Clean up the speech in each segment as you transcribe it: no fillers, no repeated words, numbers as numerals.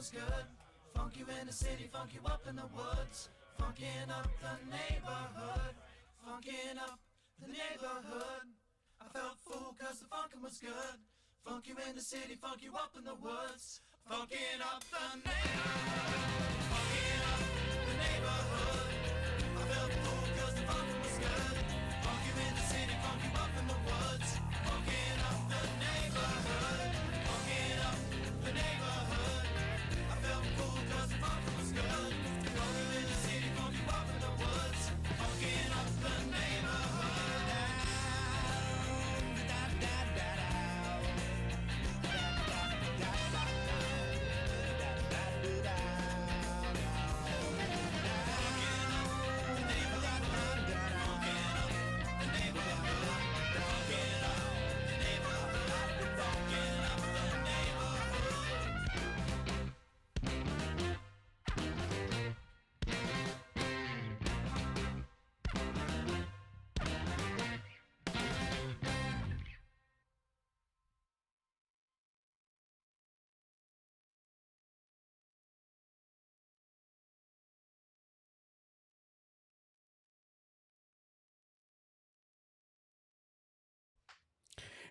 was good. Funk you in the city, funk you up in the woods. Funkin' up the neighborhood. Funkin' up the neighborhood. I felt fool cause the funkin' was good. Funk you in the city, funk you up in the woods. Funkin' up the neighborhood. Funkin' up the neighborhood. I felt fool cause the funkin' was good. Funk you in the city, funk you up in the woods. Funkin' up the neighborhood. Funkin' up the neighborhood. I felt cool cause the funkin' was good. Funk you in the city, funk you up in the woods. Funkin' up the neighborhood.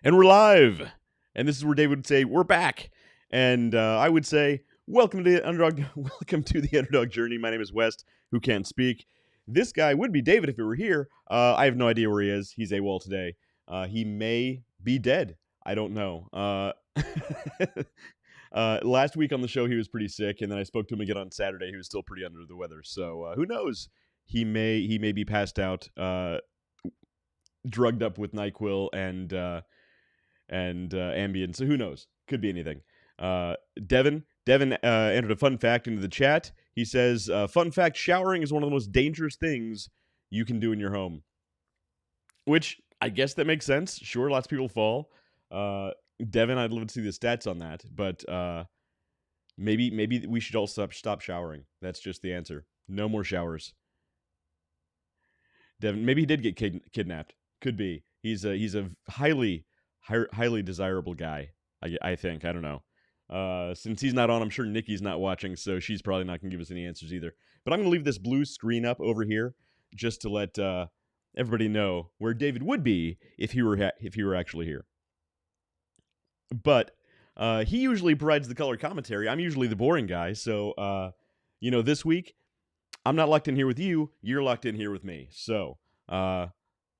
And we're live. And this is where David would say, we're back. And I would say, welcome to the Underdog. Welcome to the Underdog journey. My name is West, who can't speak. This guy would be David if he were here. I have no idea where he is. He's AWOL today. He may be dead. I don't know. Last week on the show, he was pretty sick, and then I spoke to him again on Saturday. He was still pretty under the weather. So who knows? He may be passed out, drugged up with NyQuil and Ambien, so who knows? Could be anything. Devin entered a fun fact into the chat. He says, fun fact, showering is one of the most dangerous things you can do in your home. Which, I guess that makes sense. Sure, lots of people fall. Devin, I'd love to see the stats on that, but maybe we should all stop showering. That's just the answer. No more showers. Devin, maybe he did get kidnapped. Could be. He's a highly desirable guy, I think. I don't know. Since he's not on, I'm sure Nikki's not watching, so she's probably not going to give us any answers either. But I'm going to leave this blue screen up over here just to let everybody know where David would be if he were actually here. But he usually provides the color commentary. I'm usually the boring guy, so this week I'm not locked in here with you. You're locked in here with me. So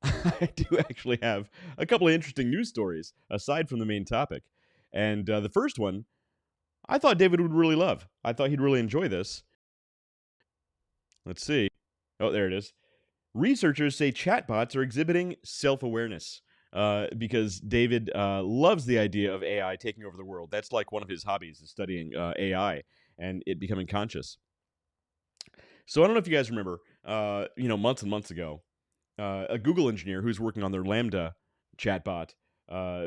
I do actually have a couple of interesting news stories aside from the main topic. And the first one, I thought David would really love. I thought he'd really enjoy this. Let's see. Oh, there it is. Researchers say chatbots are exhibiting self-awareness because David loves the idea of AI taking over the world. That's like one of his hobbies, is studying AI and it becoming conscious. So I don't know if you guys remember, months and months ago, a Google engineer who's working on their Lambda chatbot,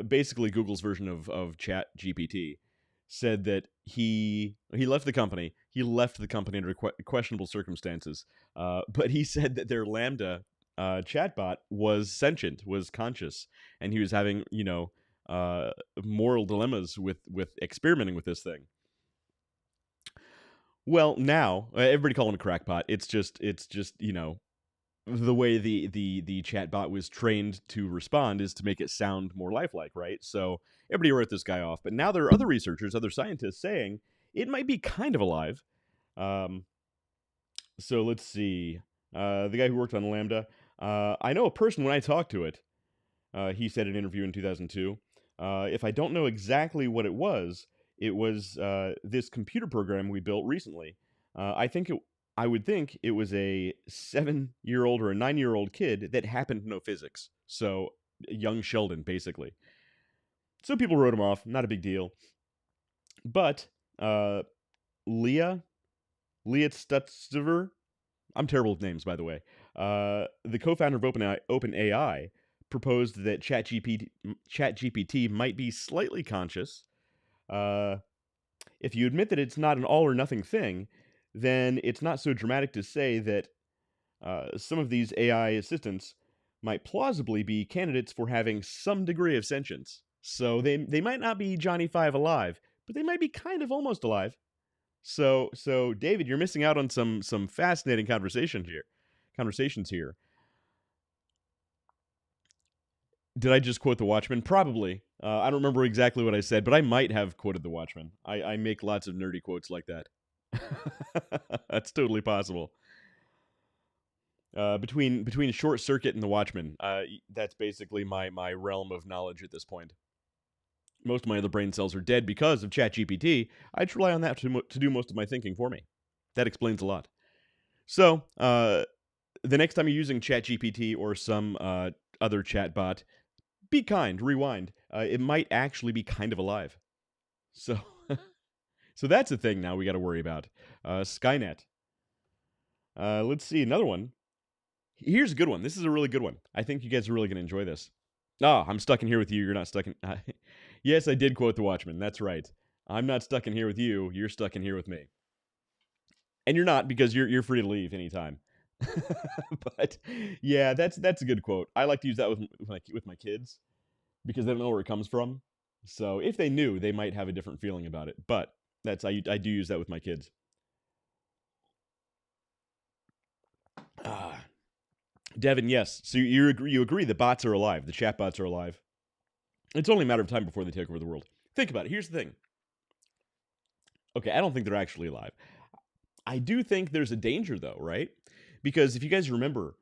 basically Google's version of Chat GPT, said that he left the company. He left the company under questionable circumstances, but he said that their Lambda chatbot was sentient, was conscious, and he was having moral dilemmas with experimenting with this thing. Well, now everybody call him a crackpot. It's just the way the chatbot was trained to respond is to make it sound more lifelike, right? So everybody wrote this guy off. But now there are other researchers, other scientists saying it might be kind of alive. So let's see. The guy who worked on Lambda, I know a person when I talked to it. He said in an interview in 2002, if I don't know exactly what it was this computer program we built recently. I would think it was a 7-year-old or a 9-year-old kid that happened to know physics. So, young Sheldon, basically. So people wrote him off. Not a big deal. But Leah Stutziver, I'm terrible with names, by the way. The co-founder of OpenAI proposed that ChatGPT might be slightly conscious. If you admit that it's not an all-or-nothing thing, then it's not so dramatic to say that some of these AI assistants might plausibly be candidates for having some degree of sentience. So they might not be Johnny Five alive, but they might be kind of almost alive. So David, you're missing out on some fascinating Conversations here. Did I just quote The Watchmen? Probably. I don't remember exactly what I said, but I might have quoted The Watchmen. I make lots of nerdy quotes like that. That's totally possible. Between Short Circuit and The Watchmen, that's basically my realm of knowledge at this point. Most of my other brain cells are dead because of ChatGPT. I just rely on that to do most of my thinking for me. That explains a lot. So, the next time you're using ChatGPT or some other chatbot, be kind, rewind. It might actually be kind of alive. So, so that's a thing now we got to worry about. Skynet. Let's see another one. Here's a good one. This is a really good one. I think you guys are really going to enjoy this. Oh, I'm stuck in here with you. You're not stuck in. Yes, I did quote The Watchmen. That's right. I'm not stuck in here with you. You're stuck in here with me. And you're not, because you're free to leave anytime. But yeah, that's a good quote. I like to use that with my kids because they don't know where it comes from. So if they knew, they might have a different feeling about it. But I do use that with my kids. Ah, Devin, yes. So you agree the bots are alive. The chat bots are alive. It's only a matter of time before they take over the world. Think about it. Here's the thing. Okay, I don't think they're actually alive. I do think there's a danger, though, right? Because if you guys remember,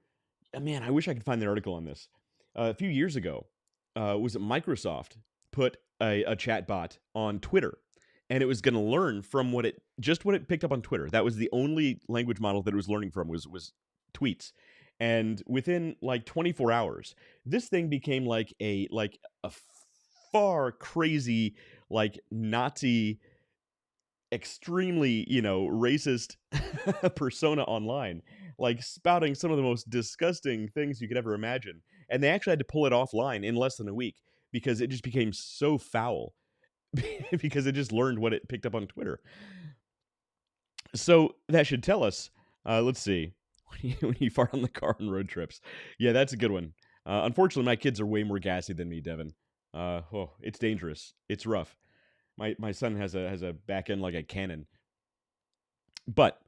man, I wish I could find the article on this. A few years ago, was it Microsoft put a chat bot on Twitter, and it was going to learn from what it picked up on Twitter. That was the only language model that it was learning from was tweets. And within like 24 hours, this thing became like a far crazy, like Nazi, extremely, racist persona online, like spouting some of the most disgusting things you could ever imagine. And they actually had to pull it offline in less than a week because it just became so foul because it just learned what it picked up on Twitter. So that should tell us, let's see, when you fart on the car on road trips. Yeah, that's a good one. Unfortunately, my kids are way more gassy than me, Devin. It's dangerous. It's rough. My son has a back end like a cannon. But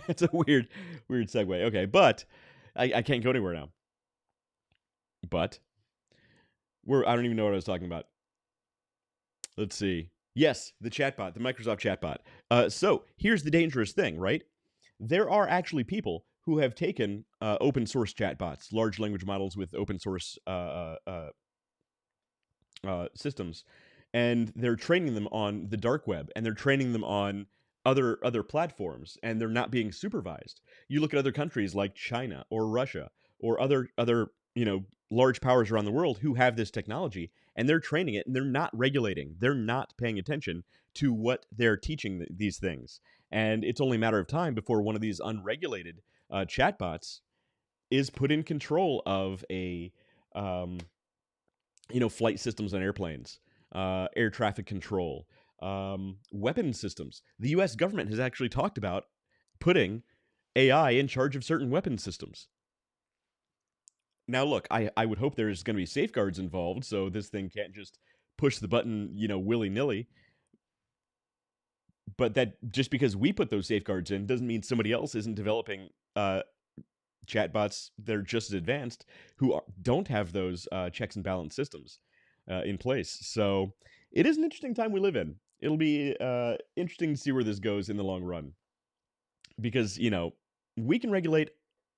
it's a weird segue. Okay, but I can't go anywhere now. But I don't even know what I was talking about. Let's see. Yes, the chatbot, the Microsoft chatbot. So here's the dangerous thing, right? There are actually people who have taken open source chatbots, large language models with open source systems, and they're training them on the dark web, and they're training them on other platforms, and they're not being supervised. You look at other countries like China or Russia or other large powers around the world who have this technology, and they're training it, and they're not regulating. They're not paying attention to what they're teaching these things, and it's only a matter of time before one of these unregulated chatbots is put in control of a flight systems on airplanes, air traffic control, weapon systems. The U.S. government has actually talked about putting AI in charge of certain weapon systems. Now, look, I would hope there's going to be safeguards involved, so this thing can't just push the button, willy nilly. But that just because we put those safeguards in doesn't mean somebody else isn't developing chatbots that are just as advanced who don't have those checks and balance systems in place. So it is an interesting time we live in. It'll be interesting to see where this goes in the long run, because we can regulate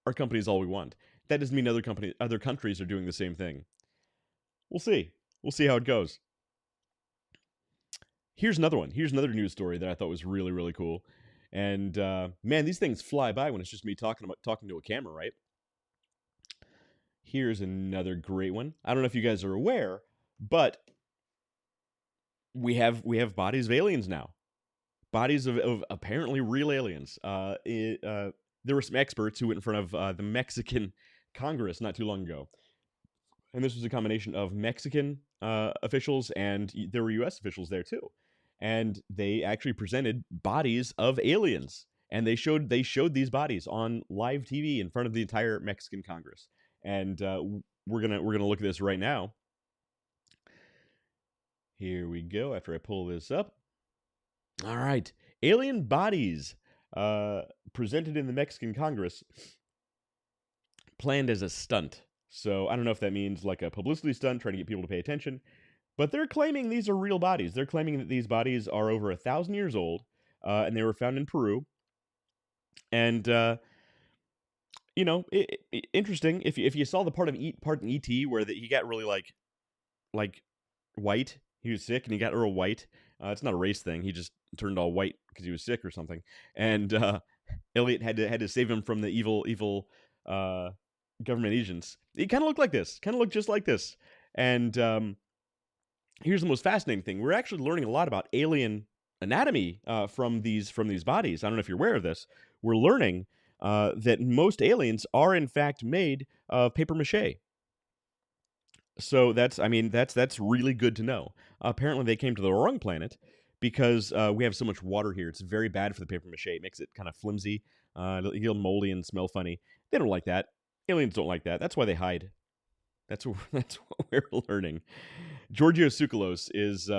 our companies all we want. That doesn't mean other countries are doing the same thing. We'll see. We'll see how it goes. Here's another one. Here's another news story that I thought was really, really cool. And man, these things fly by when it's just me talking to a camera, right? Here's another great one. I don't know if you guys are aware, but we have bodies of aliens now. Bodies of apparently real aliens. There were some experts who went in front of the Mexican Congress not too long ago, and this was a combination of Mexican officials, and there were U.S. officials there too, and they actually presented bodies of aliens, and they showed these bodies on live TV in front of the entire Mexican Congress, and we're gonna look at this right now. Here we go. After I pull this up, All right. Alien bodies presented in the Mexican Congress planned as a stunt. So I don't know if that means like a publicity stunt trying to get people to pay attention, but they're claiming these are real bodies. They're claiming that these bodies are over 1,000 years old, and they were found in Peru. And interesting. If you saw the part in ET where he got really like white, he was sick and he got real white. It's not a race thing. He just turned all white because he was sick or something. And Elliot had to save him from the evil government agents. He kind of looked like this. Kind of looked just like this. And here's the most fascinating thing: we're actually learning a lot about alien anatomy from these bodies. I don't know if you're aware of this. We're learning that most aliens are in fact made of paper mache. So that's really good to know. Apparently, they came to the wrong planet because we have so much water here. It's very bad for the paper mache. It makes it kind of flimsy, it'll moldy and smell funny. They don't like that. Aliens don't like that. That's why they hide. That's what we're learning. Giorgio Tsoukalos is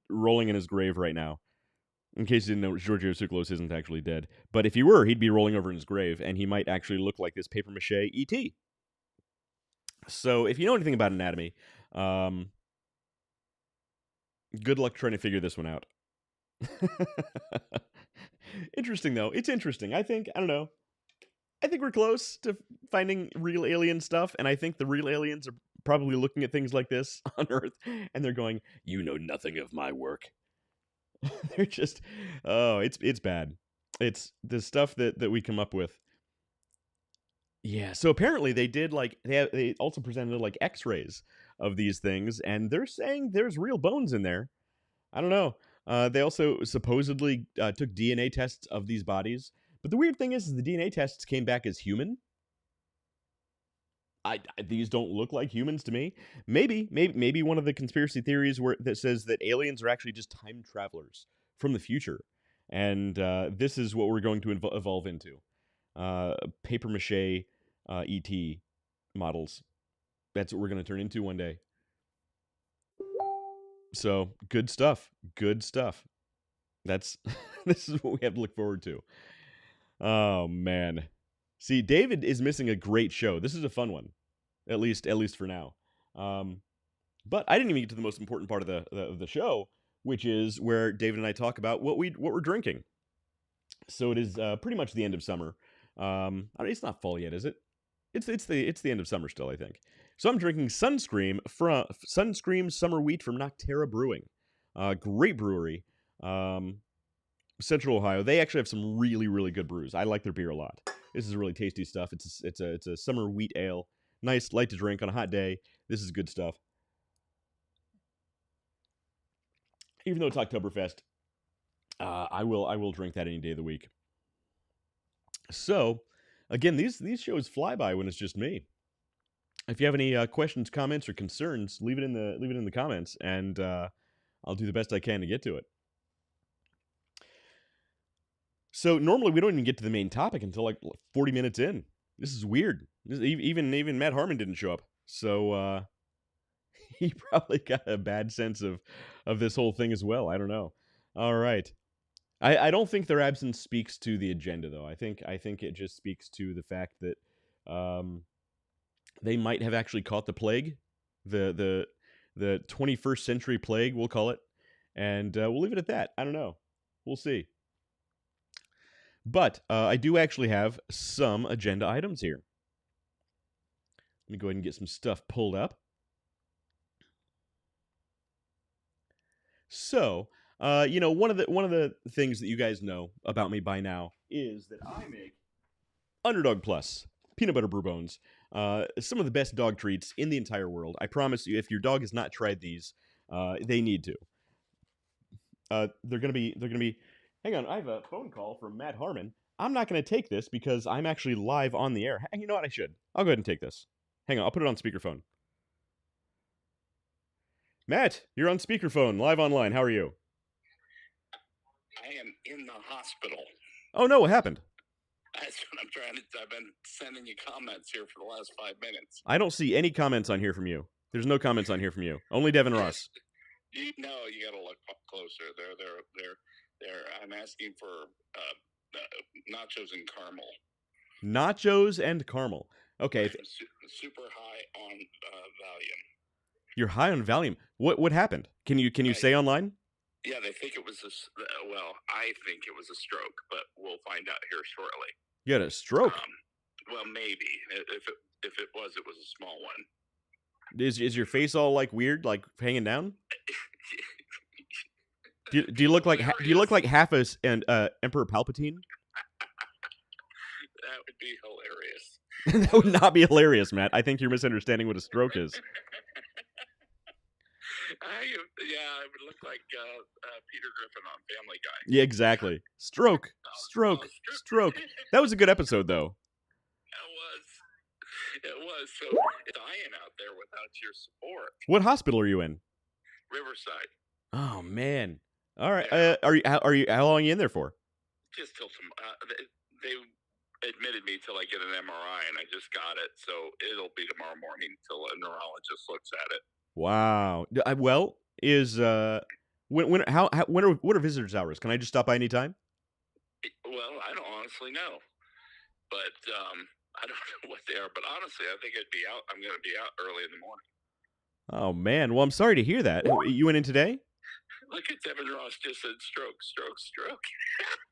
rolling in his grave right now. In case you didn't know, Giorgio Tsoukalos isn't actually dead. But if he were, he'd be rolling over in his grave, and he might actually look like this paper mache E.T. So if you know anything about anatomy, good luck trying to figure this one out. Interesting, though. It's interesting. I don't know. I think we're close to finding real alien stuff, and I think the real aliens are probably looking at things like this on Earth, and they're going, "You know nothing of my work." They're just, oh, it's bad. It's the stuff that we come up with. Yeah, so apparently they did they also presented like X-rays of these things, and they're saying there's real bones in there. I don't know. They also supposedly took DNA tests of these bodies, but the weird thing is the DNA tests came back as human. These don't look like humans to me. Maybe one of the conspiracy theories that says that aliens are actually just time travelers from the future, and this is what we're going to evolve into. Paper mache ET models. That's what we're going to turn into one day. So good stuff. Good stuff. That's this is what we have to look forward to. Oh man. See, David is missing a great show. This is a fun one, at least for now. But I didn't even get to the most important part of the show, which is where David and I talk about what we're drinking. So it is pretty much the end of summer. It's not fall yet, is it? It's the end of summer still, I think. So I'm drinking Sunscream Summer Wheat from Nocterra Brewing. Great brewery. Central Ohio. They actually have some really, really good brews. I like their beer a lot. This is really tasty stuff. It's a summer wheat ale. Nice, light to drink on a hot day. This is good stuff. Even though it's Oktoberfest, I will drink that any day of the week. So, again, these shows fly by when it's just me. If you have any questions, comments, or concerns, leave it in the comments, and I'll do the best I can to get to it. So normally we don't even get to the main topic until like 40 minutes in. This is weird. Even Matt Harmon didn't show up, so he probably got a bad sense of this whole thing as well. I don't know. All right. I don't think their absence speaks to the agenda, though. I think it just speaks to the fact that they might have actually caught the plague, the 21st century plague, we'll call it, and we'll leave it at that. I don't know. We'll see. But I do actually have some agenda items here. Let me go ahead and get some stuff pulled up. So, one of the things that you guys know about me by now is that I make Underdog Plus peanut butter brew bones, some of the best dog treats in the entire world. I promise you, if your dog has not tried these, they need to. They're gonna be. Hang on, I have a phone call from Matt Harmon. I'm not going to take this because I'm actually live on the air. You know what? I should. I'll go ahead and take this. Hang on, I'll put it on speakerphone. Matt, you're on speakerphone, live online. How are you? I am in the hospital. Oh no, what happened? That's what I'm trying to. I've been sending you comments here for the last 5 minutes. I don't see any comments on here from you. There's no comments on here from you. Only Devin Ross. No, you got to look up closer. I'm asking for nachos and caramel. Nachos and caramel. Okay. I'm super high on Valium. You're high on Valium. What happened? Can you say online? Yeah, they think it was I think it was a stroke, but we'll find out here shortly. You had a stroke? Well, maybe. If it was a small one. Is your face all like weird, like hanging down? Do you look like half a Emperor Palpatine? That would be hilarious. That would not be hilarious, Matt. I think you're misunderstanding what a stroke is. I would look like Peter Griffin on Family Guy. Yeah, exactly. Stroke. That was a good episode, though. It was. So it's dying out there without your support. What hospital are you in? Riverside. Oh man. All right. Yeah. Are you? How long are you in there for? Just till some. They admitted me till I get an MRI, and I just got it, so it'll be tomorrow morning till a neurologist looks at it. Wow. Well, what are visitors' hours? Can I just stop by anytime? Well, I don't honestly know, but I don't know what they are. But honestly, I think I'm going to be out early in the morning. Oh man. Well, I'm sorry to hear that. You went in today? Look at Devin Ross just said stroke.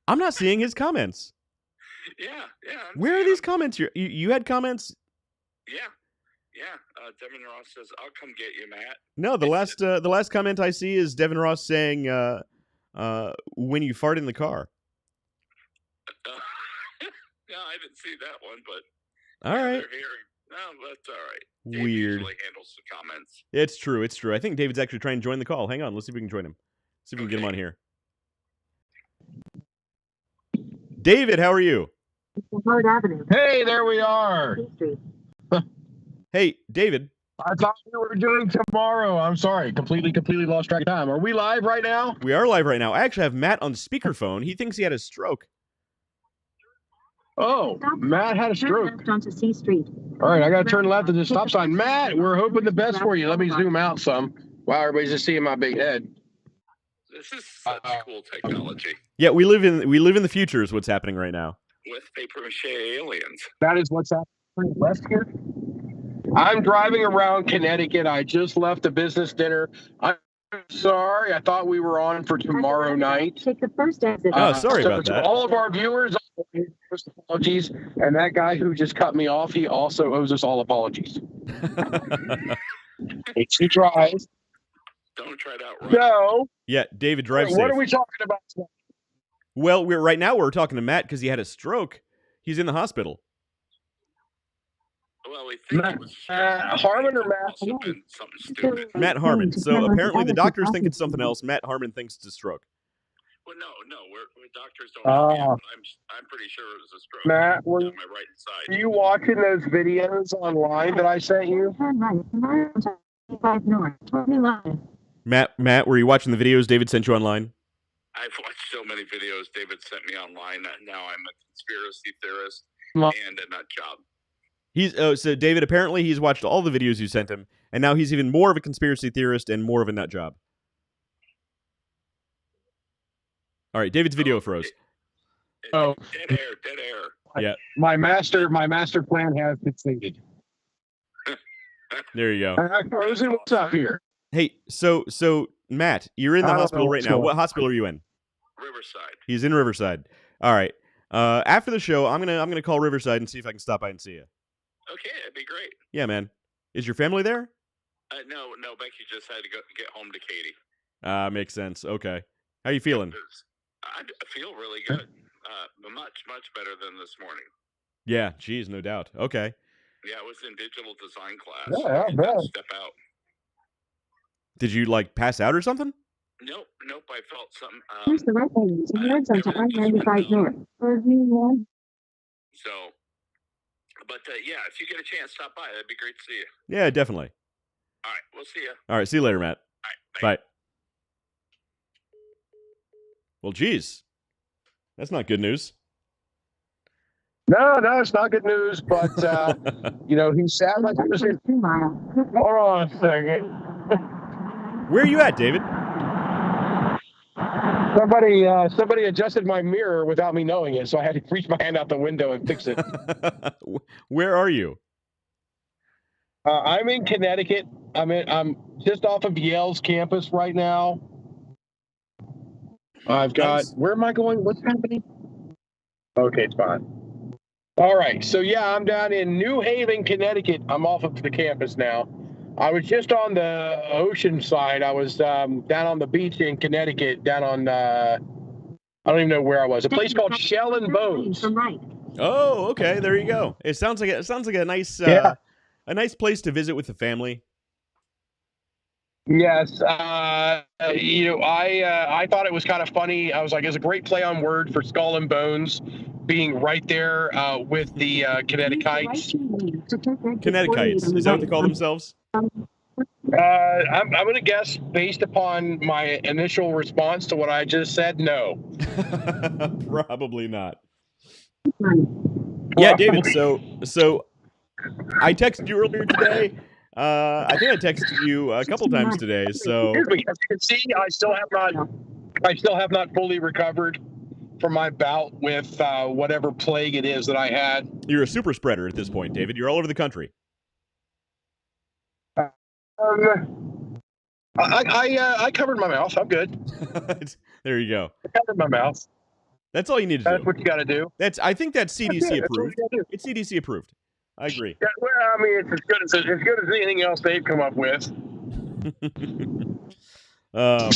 I'm not seeing his comments. Yeah. Where are these comments? You had comments? Yeah. Devin Ross says, "I'll come get you, Matt." No, the last comment I see is Devin Ross saying, "When you fart in the car." No, I didn't see that one, but all right. They're here. No, that's all right. Dave Weird. usually handles the comments. It's true. I think David's actually trying to join the call. Hang on. Let's see if we can join him. See if we can get him on here. David, how are you? Howard Avenue. Hey, there we are. Hey, David. I thought we were doing tomorrow. I'm sorry. Completely lost track of time. Are we live right now? We are live right now. I actually have Matt on speakerphone. He thinks he had a stroke. Oh, Matt had a stroke. Left onto C Street. All right, I got to turn left at this stop sign. Matt, we're hoping the best for you. Let me zoom out some. Wow, everybody's just seeing my big head. This is such cool technology. Yeah, we live in the future is what's happening right now. With paper mache aliens. That is what's happening west here. I'm driving around Connecticut. I just left a business dinner. I'm sorry. I thought we were on for tomorrow night. Take the first exit. Oh, sorry about that. To all of our viewers, first apologies. And that guy who just cut me off, he also owes us all apologies. It's two tries. Don't try to outrun. No. Yeah, David, drive safe. What are we talking about today? Well, right now we're talking to Matt because he had a stroke. He's in the hospital. Well, we think it was Harmon or Matt? Something stupid. Matt Harmon. So apparently the doctors think it's something else. Matt Harmon thinks it's a stroke. Well, no, we're doctors don't know yet, but I'm pretty sure it was a stroke. Matt, on my right side. Are you watching those videos online that I sent you? Turn right. 25 north. 29. Matt, were you watching the videos David sent you online? I've watched so many videos David sent me online. Now I'm a conspiracy theorist Well- and a nut job. So David, apparently he's watched all the videos you sent him, and now he's even more of a conspiracy theorist and more of a nut job. All right, David's video froze. Oh. Dead air. Yeah. My master plan has succeeded. There you go. Frozen, what's up here? Hey, so Matt, you're in the I don't hospital know right what's now. going What hospital are you in? Riverside. He's in Riverside. All right. After the show, I'm gonna call Riverside and see if I can stop by and see you. Okay, that'd be great. Yeah, man. Is your family there? No, Becky just had to get home to Katie. Makes sense. Okay. How you feeling? I feel really good. Much better than this morning. Yeah, geez, no doubt. Okay. Yeah, I was in digital design class. Yeah, I and bet. step out. Did you pass out or something? Nope. I felt something. Here's the right lane. Towards onto I-95 north. So, but yeah, if you get a chance, stop by. That'd be great to see you. Yeah, definitely. All right, we'll see you. All right, see you later, Matt. All right, Bye. Well, geez. That's not good news. No, it's not good news, but he sounded like he was in. 2 miles. Hold on a second. Where are you at, David? Somebody adjusted my mirror without me knowing it, so I had to reach my hand out the window and fix it. Where are you? I'm in Connecticut. I'm just off of Yale's campus right now. I've got. Nice. Where am I going? What's happening? Okay, it's fine. All right. So yeah, I'm down in New Haven, Connecticut. I'm off of the campus now. I was just on the ocean side. I was down on the beach in Connecticut, down on I don't even know where I was. A place called Shell and Bones. Oh, okay. There you go. It sounds like a nice Yeah. a nice place to visit with the family. Yes. I thought it was kind of funny. I was like, it's a great play on word for Skull and Bones being right there with the Connecticuts. Connecticutites. Is that what they call themselves? I'm going to guess, based upon my initial response to what I just said, no. Probably not. Yeah, David. So I texted you earlier today. I think I texted you a couple times today. So as you can see, I still have not fully recovered from my bout with whatever plague it is that I had. You're a super spreader at this point, David. You're all over the country. I covered my mouth. I'm good. There you go. I covered my mouth. That's all you need to do. That's what you got to do. I think that's CDC That's approved. what you gotta do. It's CDC approved. I agree. Yeah, well, I mean, it's as good as anything else they've come up with. Oh,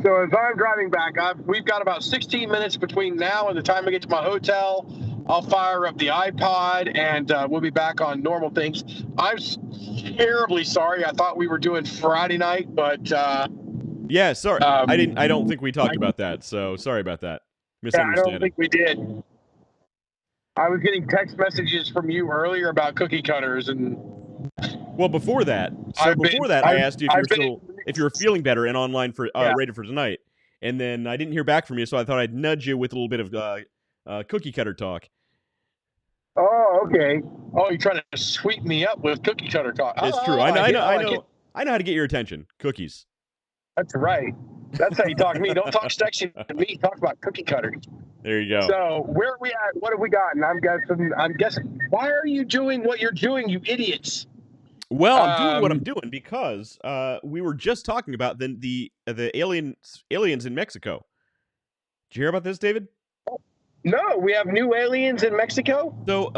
So as I'm driving back, we've got about 16 minutes between now and the time I get to my hotel. I'll fire up the iPod, and we'll be back on normal things. I'm terribly sorry. I thought we were doing Friday night, but yeah, sorry. I don't think we talked about that. So sorry about that. Yeah, I don't think we did. I was getting text messages from you earlier about cookie cutters, and well, before that. So I asked you if you were feeling better and online for rated for tonight, and then I didn't hear back from you, so I thought I'd nudge you with a little bit of cookie cutter talk. Oh, okay. Oh, you're trying to sweep me up with cookie cutter talk. It's true. I know how to get your attention. Cookies. That's right. That's how you talk to me. Don't talk sexy to me. Talk about cookie cutters. There you go. So where are we at? What have we got? And I'm guessing. Why are you doing what you're doing, you idiots? Well, I'm doing what I'm doing because we were just talking about the aliens in Mexico. Did you hear about this, David? No, we have new aliens in Mexico. So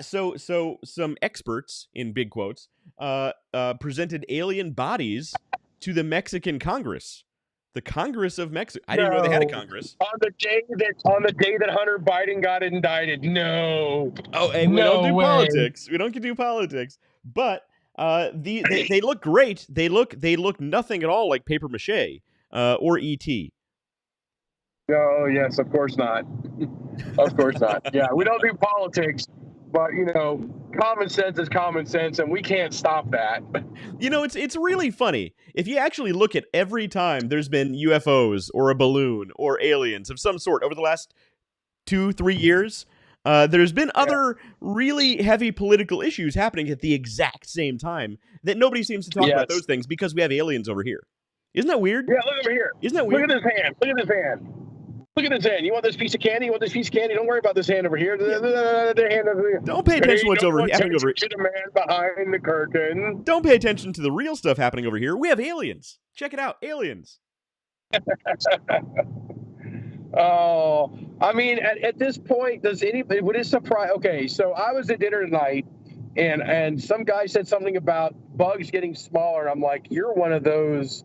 so some experts in big quotes presented alien bodies to the Mexican Congress. The Congress of Mexico. I didn't know they had a Congress. On the day that Hunter Biden got indicted. No. Oh, hey, we don't do politics. We don't do politics. But they look great. They look nothing at all like paper mache or E.T. Oh, yes, of course not. Of course not. Yeah, we don't do politics, but common sense is common sense, and we can't stop that. It's really funny. If you actually look at every time there's been UFOs or a balloon or aliens of some sort over the last 2-3 years, there's been other really heavy political issues happening at the exact same time that nobody seems to talk about those things because we have aliens over here. Isn't that weird? Yeah, look over here. Isn't that weird? Look at this hand. Look at this hand. Look at this hand. You want this piece of candy? You want this piece of candy? Don't worry about this hand over here. Don't pay attention to what's happening over here. To the man behind the curtain. Don't pay attention to the real stuff happening over here. We have aliens. Check it out. Aliens. Oh, I mean, at this point, would it surprise? Okay, so I was at dinner tonight, and some guy said something about bugs getting smaller. I'm like, you're one of those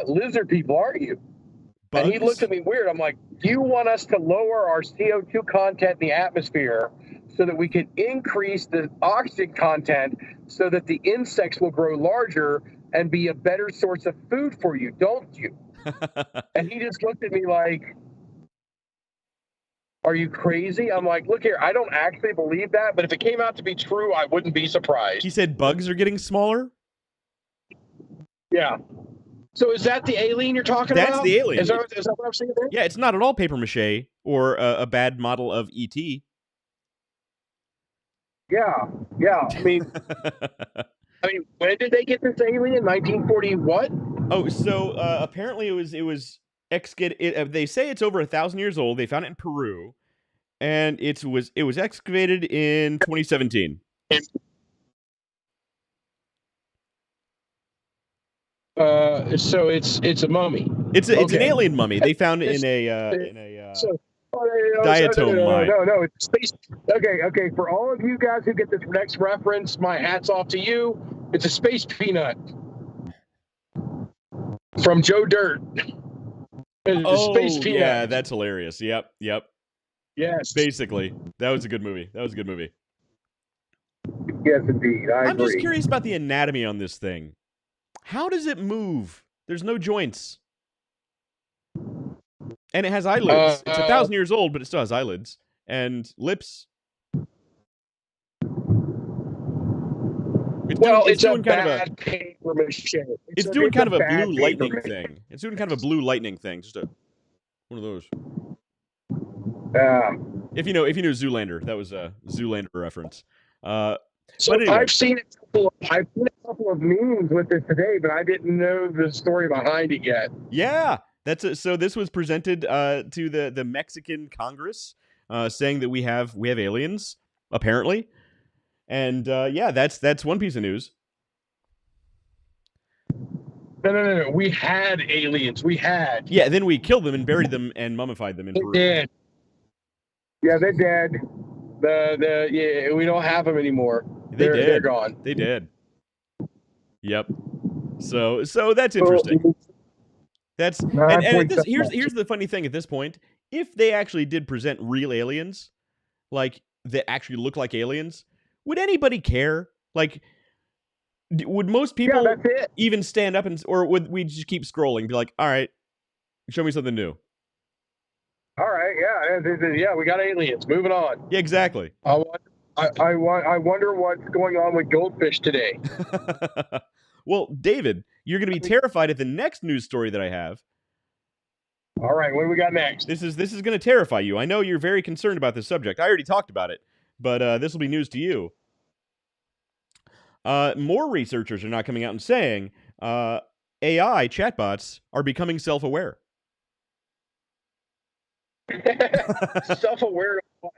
lizard people, aren't you? Bugs? And he looked at me weird. I'm like, you want us to lower our CO2 content in the atmosphere so that we can increase the oxygen content so that the insects will grow larger and be a better source of food for you, don't you? And he just looked at me like, are you crazy? I'm like, look here, I don't actually believe that, but if it came out to be true, I wouldn't be surprised. He said bugs are getting smaller? Yeah. So is that the alien you're talking about? That's the alien. Is that what I'm saying there? Yeah, it's not at all paper mache or a bad model of E.T. Yeah. I mean, when did they get this alien? 1940 what? Oh, so apparently it was excavated. They say it's over 1,000 years old. They found it in Peru, and it was excavated in 2017. So it's a mummy. It's an Okay. alien mummy. They found it in a So, diatom mine. no, it's space. Okay. For all of you guys who get this next reference, my hat's off to you. It's a space peanut from Joe Dirt. Space peanut. Yeah, that's hilarious. Yep. Yes. Basically, that was a good movie. Yes, indeed. I'm just curious about the anatomy on this thing. How does it move? There's no joints. And it has eyelids. It's 1,000 years old, but it still has eyelids. And lips. It's doing kind of a paper mache. It's doing kind of a blue lightning thing. It's doing kind of a blue lightning thing. Just one of those. If you know Zoolander, that was a Zoolander reference. So anyway. I've seen a couple of memes with this today, but I didn't know the story behind it yet. Yeah, so this was presented to the Mexican Congress, saying that we have aliens apparently, and yeah, that's one piece of news. No. We had aliens. Yeah, then we killed them and buried them and mummified them in Peru. Dead. Yeah, they're dead. We don't have them anymore. They're gone. They did. Yep. So that's interesting. Here's the funny thing at this point. If they actually did present real aliens, like that actually look like aliens, would anybody care? Like, would most people even stand up or would we just keep scrolling? Be like, all right, show me something new. All right, yeah, we got aliens. Moving on. Yeah, exactly. I wonder what's going on with goldfish today. Well, David, you're going to be terrified at the next news story that I have. All right, what do we got next? This is going to terrify you. I know you're very concerned about this subject. I already talked about it, but this will be news to you. More researchers are now coming out and saying AI chatbots are becoming self-aware. Self-aware of what?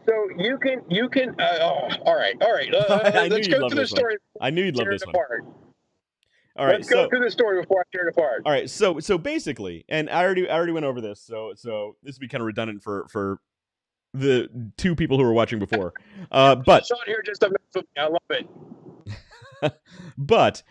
So you can. All right. Let's go through the story. I knew you'd love this one. All right, let's go through the story before I tear it apart. All right, so basically, and I already went over this, so this would be kind of redundant for the two people who were watching before. But it's on here just a minute. I love it. But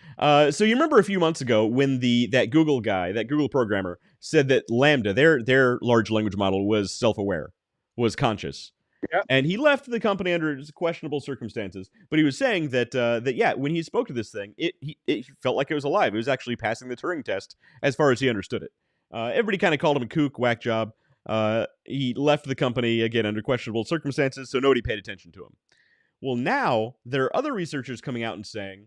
so you remember a few months ago when that Google programmer said that Lambda, their large language model, was self-aware, was conscious. Yep. And he left the company under questionable circumstances. But he was saying that yeah, when he spoke to this thing, it felt like it was alive. It was actually passing the Turing test as far as he understood it. Everybody kind of called him a kook, whack job. He left the company, again, under questionable circumstances, so nobody paid attention to him. Well, now there are other researchers coming out and saying,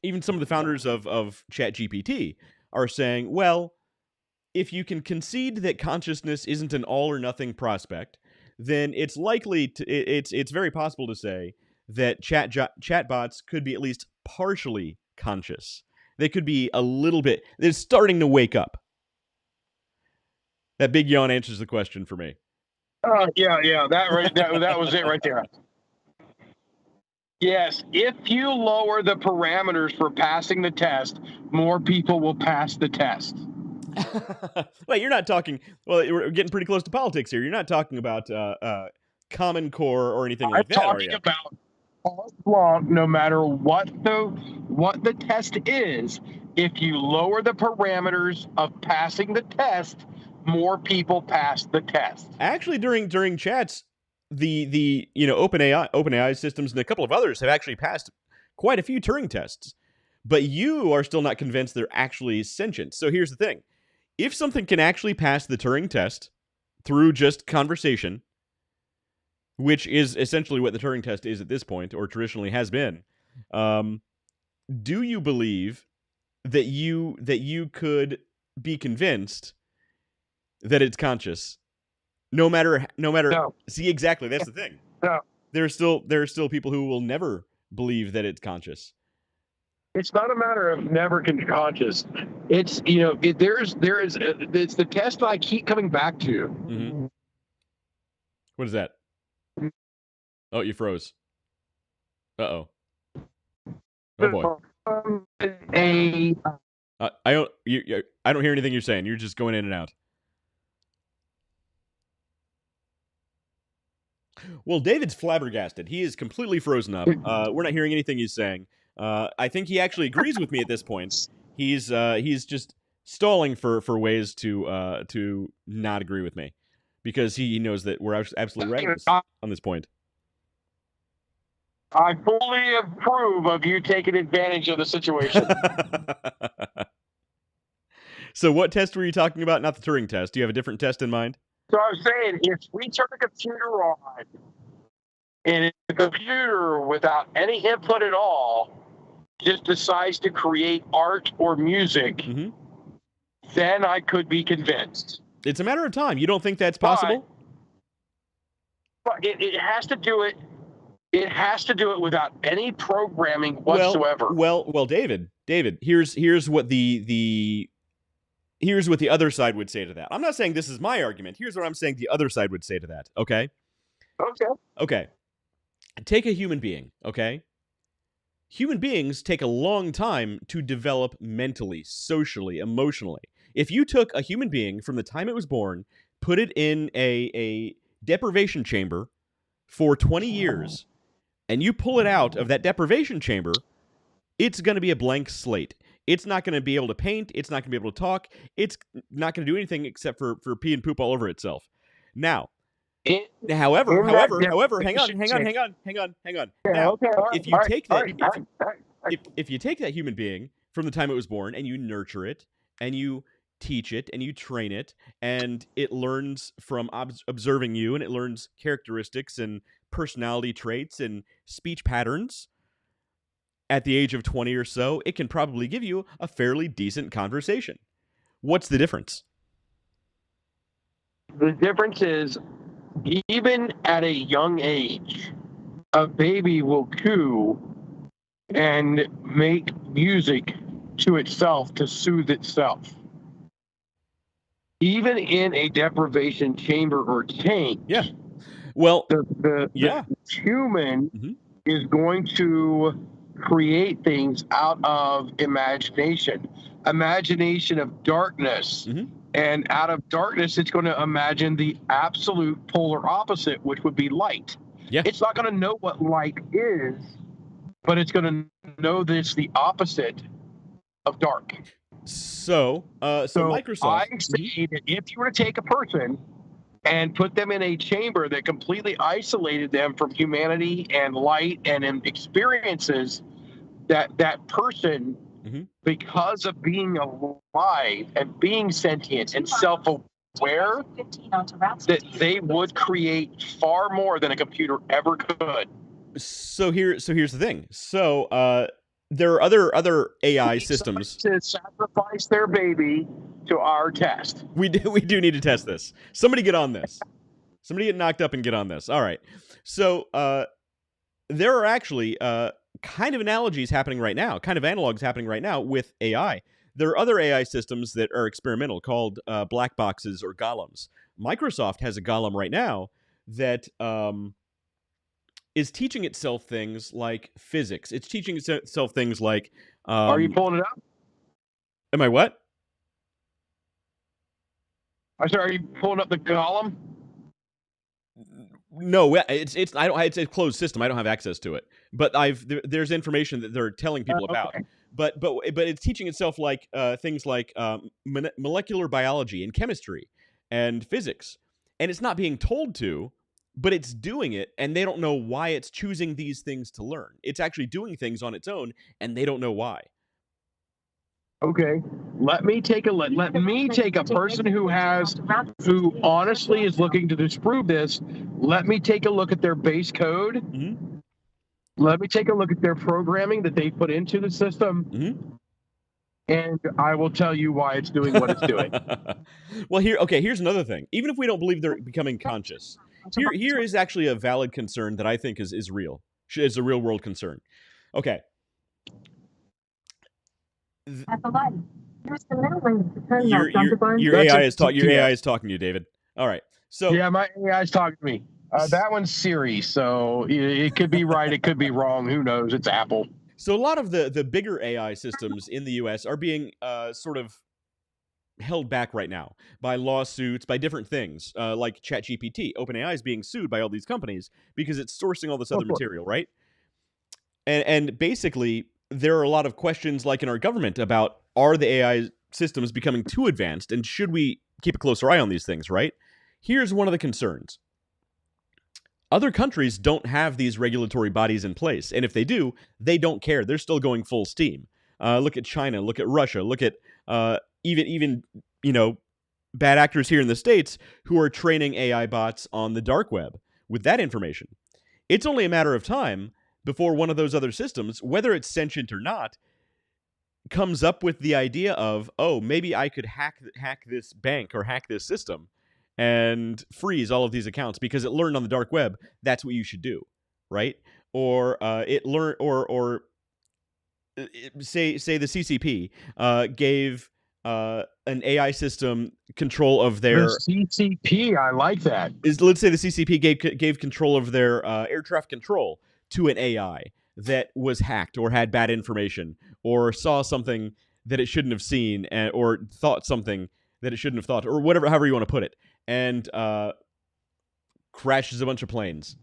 even some of the founders of ChatGPT are saying, well, if you can concede that consciousness isn't an all or nothing prospect, then it's likely it's very possible to say that chatbots could be at least partially conscious. They could be a little bit. They're starting to wake up. That big yawn answers the question for me. Yeah. That was it right there. Yes, if you lower the parameters for passing the test, more people will pass the test. Well, you're not talking. Well, we're getting pretty close to politics here. You're not talking about Common Core or anything like that, are you? I'm talking about all along, no matter what the test is. If you lower the parameters of passing the test, more people pass the test. Actually, during chats, the OpenAI systems and a couple of others have actually passed quite a few Turing tests. But you are still not convinced they're actually sentient. So here's the thing. If something can actually pass the Turing test through just conversation, which is essentially what the Turing test is at this point, or traditionally has been, do you believe that you could be convinced that it's conscious? No matter. No. See, exactly. That's the thing. No. There are still people who will never believe that it's conscious. It's not a matter of never conscious. It's it's the test that I keep coming back to. Mm-hmm. What is that? Oh, you froze. Uh-oh. Oh boy. I don't. I don't hear anything you're saying. You're just going in and out. Well, David's flabbergasted. He is completely frozen up. We're not hearing anything he's saying. I think he actually agrees with me at this point. He's just stalling for ways to not agree with me because he knows that we're absolutely right on this point. I fully approve of you taking advantage of the situation. So what test were you talking about? Not the Turing test. Do you have a different test in mind? So I was saying, if we turn the computer on and the computer, without any input at all, just decides to create art or music, then I could be convinced. It's a matter of time. You don't think that's possible? But it has to do it. It has to do it without any programming whatsoever. Well, David, here's what the other side would say to that. I'm not saying this is my argument. Here's what I'm saying the other side would say to that, okay? Okay. Take a human being, okay? Human beings take a long time to develop mentally, socially, emotionally. If you took a human being from the time it was born, put it in a deprivation chamber for 20 years, and you pull it out of that deprivation chamber, it's going to be a blank slate. It's not going to be able to paint. It's not going to be able to talk. It's not going to do anything except for pee and poop all over itself. Now, however, hang on. Now, if you take that, if you take that human being from the time it was born and you nurture it and you teach it and you train it and it learns from observing you and it learns characteristics and personality traits and speech patterns, at the age of 20 or so, it can probably give you a fairly decent conversation. What's the difference? The difference is, even at a young age, a baby will coo and make music to itself to soothe itself. Even in a deprivation chamber or tank, well, the human is going to create things out of imagination of darkness. And out of darkness, it's going to imagine the absolute polar opposite, which would be light. It's not going to know what light is, but it's going to know that it's the opposite of dark. So Microsoft. I say that if you were to take a person and put them in a chamber that completely isolated them from humanity and light and experiences, that person, because of being alive and being sentient and self-aware, that they would create far more than a computer ever could. So here's the thing. So there are other AI systems to sacrifice their baby to our test. We do need to test this. Somebody get on this. Somebody get knocked up and get on this. All right. So there are actually kind of analogies happening right now, kind of analogs happening right now with AI. There are other AI systems that are experimental called black boxes or golems. Microsoft has a golem right now that is teaching itself things like physics. It's teaching itself things like... are you pulling it up? Am I what? I'm sorry, are you pulling up the golem? No, it's a closed system. I don't have access to it. But there's information that they're telling people about. But it's teaching itself like things like molecular biology and chemistry and physics. And it's not being told to, but it's doing it, and they don't know why it's choosing these things to learn. It's actually doing things on its own, and they don't know why. Okay, let me take a person who honestly is looking to disprove this. Let me take a look at their base code. Let me take a look at their programming that they put into the system. And I will tell you why it's doing what it's doing. Well, here's another thing. Even if we don't believe they're becoming conscious, here is actually a valid concern that I think is real. Is a real world concern. Okay. At the light. Use the middle lane to turn Your left onto Barnes. your That's AI a- is talking. Your yeah. AI is talking to you, David. All right. So Yeah, my AI's talking to me. That one's Siri, so it could be right, it could be wrong. Who knows? It's Apple. So a lot of the bigger AI systems in the U.S. are being sort of held back right now by lawsuits, by different things, like ChatGPT. OpenAI is being sued by all these companies because it's sourcing all this other Of course. material, right? And basically, there are a lot of questions, like in our government, about are the AI systems becoming too advanced, and should we keep a closer eye on these things, right? Here's one of the concerns. Other countries don't have these regulatory bodies in place, and if they do, they don't care. They're still going full steam. Look at China, look at Russia, look at even bad actors here in the States who are training AI bots on the dark web with that information. It's only a matter of time before one of those other systems, whether it's sentient or not, comes up with the idea of, oh, maybe I could hack this bank or hack this system and freeze all of these accounts because it learned on the dark web that's what you should do, right? Or it learned, or say the CCP gave an AI system control of their The CCP, I like that. let's say the CCP gave control of their air traffic control to an AI that was hacked or had bad information or saw something that it shouldn't have seen, or thought something that it shouldn't have thought, or whatever, however you want to put it, and crashes a bunch of planes.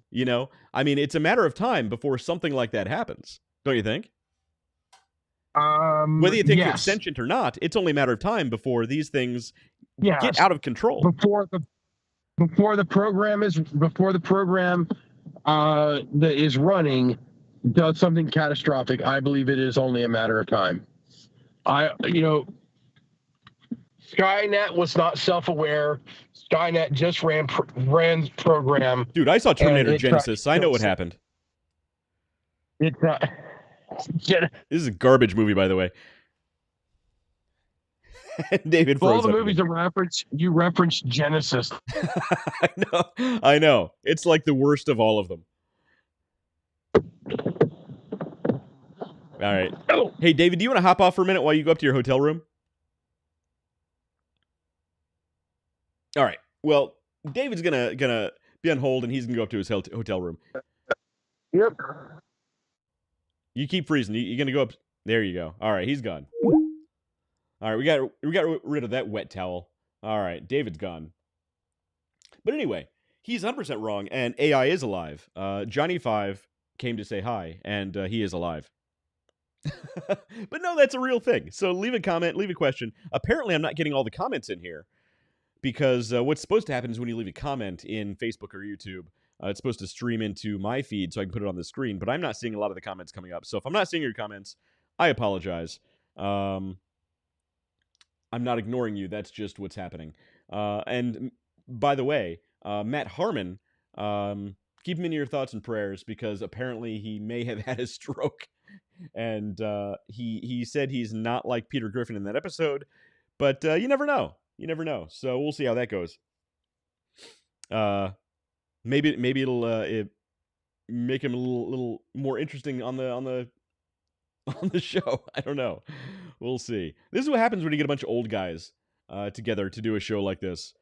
I mean, it's a matter of time before something like that happens, don't you think? Whether you think it's Yes. sentient or not, it's only a matter of time before these things Yes. get out of control. Before the program that is running does something catastrophic, I believe it is only a matter of time. Skynet was not self-aware. Skynet just ran program. Dude, I saw Terminator it tried Genesis. to I know kill what some- happened. It's not. This is a garbage movie, by the way. David froze All the up movies again. you referenced Genesis. I know. It's like the worst of all of them. All right. Oh. Hey, David, do you want to hop off for a minute while you go up to your hotel room? All right. Well, David's gonna be on hold, and he's gonna go up to his hotel room. Yep. You keep freezing. You're gonna go up. There you go. All right, he's gone. All right, we got rid of that wet towel. All right, David's gone. But anyway, he's 100% wrong, and AI is alive. Johnny5 came to say hi, and he is alive. But no, that's a real thing. So leave a comment, leave a question. Apparently, I'm not getting all the comments in here because what's supposed to happen is when you leave a comment in Facebook or YouTube, it's supposed to stream into my feed so I can put it on the screen, but I'm not seeing a lot of the comments coming up. So if I'm not seeing your comments, I apologize. I'm not ignoring you. That's just what's happening. And by the way, Matt Harmon, keep him in your thoughts and prayers because apparently he may have had a stroke. And he said he's not like Peter Griffin in that episode, but you never know. You never know. So we'll see how that goes. Maybe it'll make him a little more interesting on the show. I don't know. We'll see. This is what happens when you get a bunch of old guys together to do a show like this.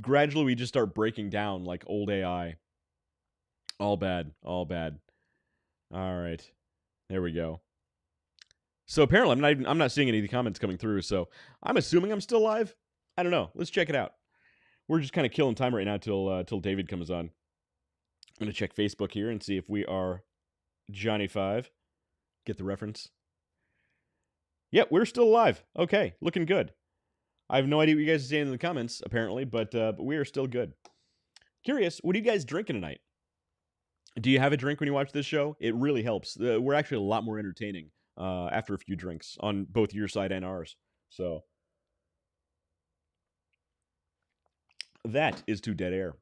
Gradually, we just start breaking down like old AI. All bad. All bad. All right. There we go. So apparently, I'm not seeing any of the comments coming through. So I'm assuming I'm still live. I don't know. Let's check it out. We're just kind of killing time right now till David comes on. I'm gonna check Facebook here and see if we are Johnny5. Get the reference. Yep, we're still alive. Okay, looking good. I have no idea what you guys are saying in the comments, apparently, but we are still good. Curious, what are you guys drinking tonight? Do you have a drink when you watch this show? It really helps. We're actually a lot more entertaining after a few drinks on both your side and ours. So that is to dead air.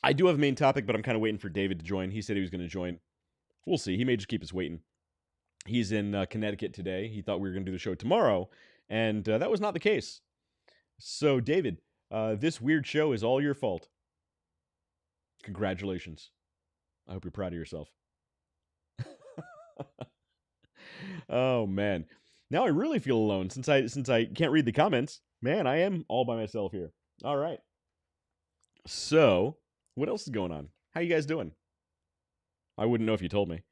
I do have a main topic, but I'm kind of waiting for David to join. He said he was going to join. We'll see. He may just keep us waiting. He's in Connecticut today. He thought we were going to do the show tomorrow, and that was not the case. So, David, this weird show is all your fault. Congratulations. I hope you're proud of yourself. Oh man. Now I really feel alone since I can't read the comments. Man, I am all by myself here. All right. So, what else is going on? How you guys doing? I wouldn't know if you told me.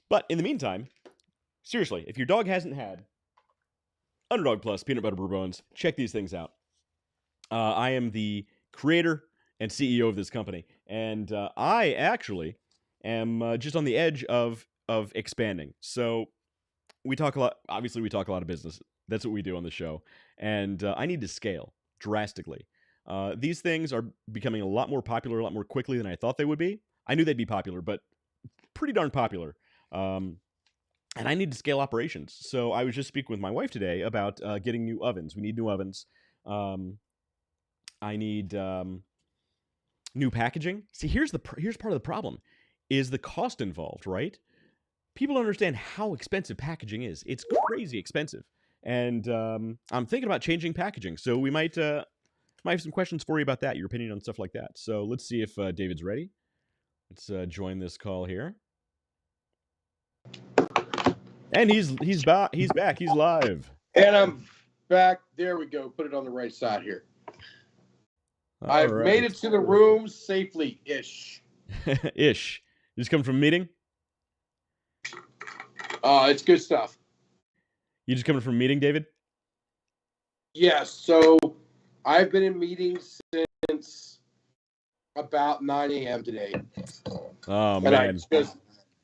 But in the meantime, seriously, if your dog hasn't had Underdog Plus Peanut Butter Bourbones, check these things out. I am the creator and CEO of this company, and I actually am just on the edge of expanding. So we talk a lot. Obviously, we talk a lot of business. That's what we do on the show, and I need to scale drastically. These things are becoming a lot more popular, a lot more quickly than I thought they would be. I knew they'd be popular, but pretty darn popular. And I need to scale operations. So I was just speaking with my wife today about getting new ovens. We need new ovens. I need new packaging. See, here's part of the problem, is the cost involved, right? People don't understand how expensive packaging is. It's crazy expensive. And I'm thinking about changing packaging. So we might have some questions for you about that, your opinion on stuff like that. So let's see if David's ready. Let's join this call here. And he's back. He's back. He's live. And I'm back. There we go. Put it on the right side here. I've made it to the room safely-ish. Ish. You just come from a meeting? It's good stuff. You just coming from a meeting, David? Yes. So I've been in meetings since about 9 a.m. today. Oh, and man.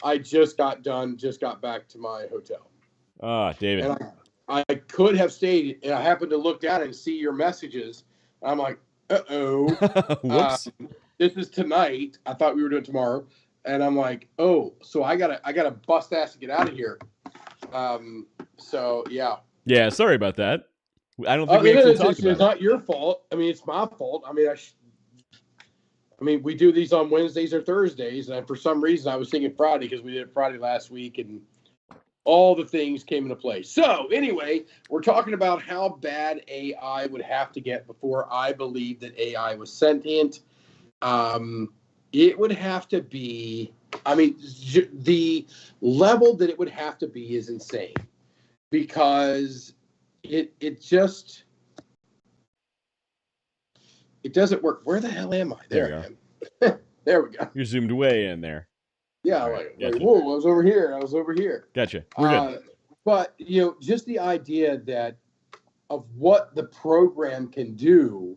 I just got done, just got back to my hotel. David. And I could have stayed, and I happened to look down and see your messages. I'm like, uh-oh. Whoops. This is tonight. I thought we were doing tomorrow. And I'm like, oh, so I gotta bust ass to get out of here. So, yeah. Yeah, sorry about that. I don't think we actually talked about it. It's not your fault. I mean, it's my fault. I mean, we do these on Wednesdays or Thursdays, and for some reason I was thinking Friday because we did it Friday last week, and all the things came into play. So anyway, we're talking about how bad AI would have to get before I believe that AI was sentient. It would have to be, I mean, the level that it would have to be is insane, because it doesn't work. Where the hell am I? There I am. There we go. You're zoomed way in there. Yeah, Right, like, whoa, I was over here. Gotcha. We're good. But, just the idea that of what the program can do.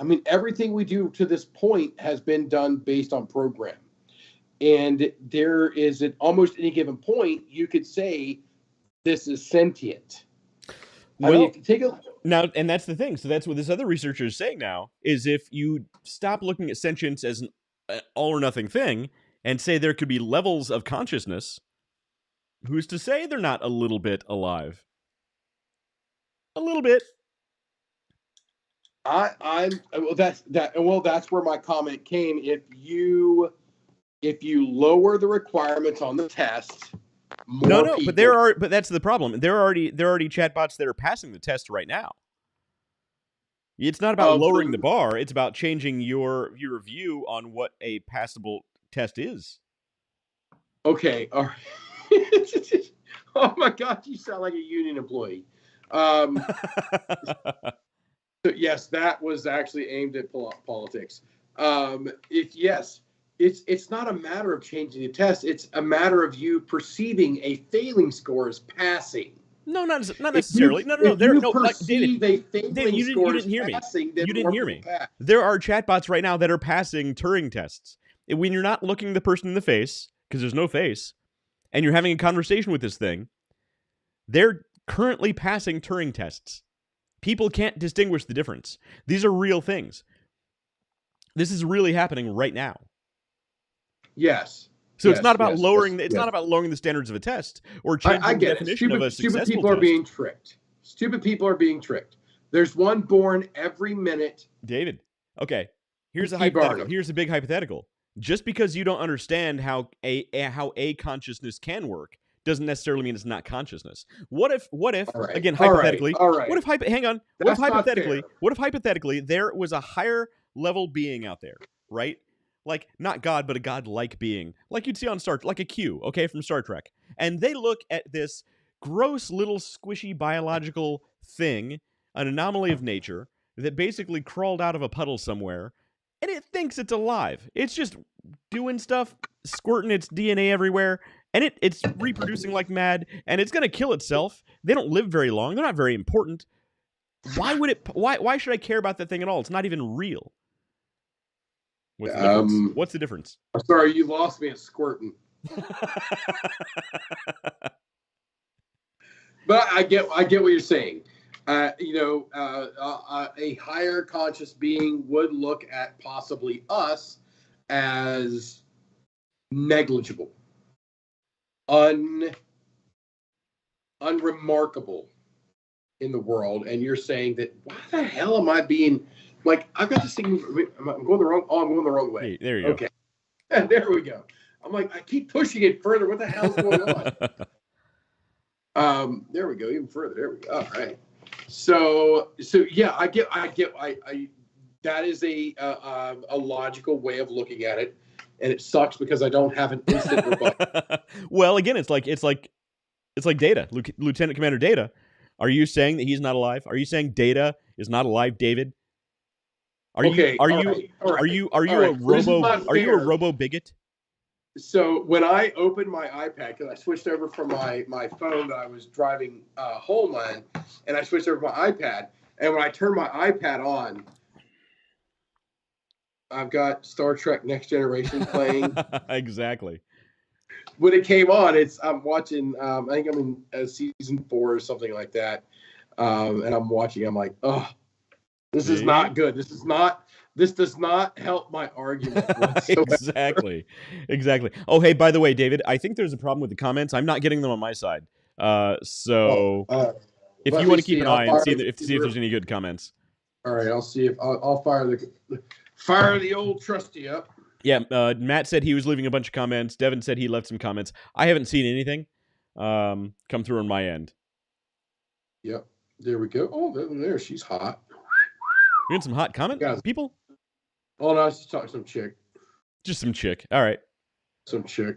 I mean, everything we do to this point has been done based on program. And there is, at almost any given point, you could say this is sentient. Well, I mean, if you take a now, and that's the thing. So that's what this other researcher is saying now, is if you stop looking at sentience as an all or nothing thing and say there could be levels of consciousness, who's to say they're not a little bit alive? A little bit. That's where my comment came. If you lower the requirements on the test, but that's the problem. There are already chatbots that are passing the test right now. It's not about lowering the bar. It's about changing your view on what a passable test is. Okay. All right. Oh my God, you sound like a union employee. So yes, that was actually aimed at politics. It's not a matter of changing the test. It's a matter of you perceiving a failing score as passing. No, not necessarily. David, you didn't hear me. You didn't hear me. There are chatbots right now that are passing Turing tests. When you're not looking the person in the face, because there's no face, and you're having a conversation with this thing, they're currently passing Turing tests. People can't distinguish the difference. These are real things. This is really happening right now. Yes. So it's not about lowering the standards of a test or changing the definition of a successful test. Stupid people are being tricked. Stupid people are being tricked. There's one born every minute. David, okay. Here's a hypothetical. Here's a big hypothetical. Just because you don't understand how a consciousness can work doesn't necessarily mean it's not consciousness. What if again, hypothetically, what if hypothetically there was a higher level being out there, right? like not God, but a God-like being, like you'd see on like a Q, okay, from Star Trek. And they look at this gross little squishy biological thing, an anomaly of nature, that basically crawled out of a puddle somewhere, and it thinks it's alive. It's just doing stuff, squirting its DNA everywhere, and it's reproducing like mad, and it's gonna kill itself. They don't live very long. They're not very important. Why would it? Why should I care about that thing at all? It's not even real. What's the difference? What's the difference? I'm sorry, you lost me at squirting. But I get what you're saying. A higher conscious being would look at possibly us as negligible, unremarkable in the world, and you're saying that why the hell am I being like I've got this thing? I'm going the wrong. Oh, I'm going the wrong way. Hey, there you go. Okay, there we go. I'm like I keep pushing it further. What the hell's going on? There we go. Even further. There we go. All right. So yeah, I get. That is a logical way of looking at it, and it sucks because I don't have an instant rebuttal. Well, again, it's like Data, Lieutenant Commander Data. Are you saying that he's not alive? Are you saying Data is not alive, David? Are you a robo bigot? So when I opened my iPad, because I switched over from my phone that I was driving home on, and I switched over to my iPad, and when I turned my iPad on, I've got Star Trek Next Generation playing. Exactly. When it came on, I'm watching. I think I'm in season 4 or something like that, and I'm watching. I'm like, oh, this is not good. This does not help my argument whatsoever. Exactly. Oh, hey, by the way, David, I think there's a problem with the comments. I'm not getting them on my side. If you want to keep an eye and see if there's any good comments. All right, I'll see if I'll fire the old trusty up. Yeah, Matt said he was leaving a bunch of comments. Devin said he left some comments. I haven't seen anything come through on my end. Yep, there we go. Oh, there, she's hot. You got some hot comment people? Oh no, I was just talking to some chick. Just some chick. All right. Some chick.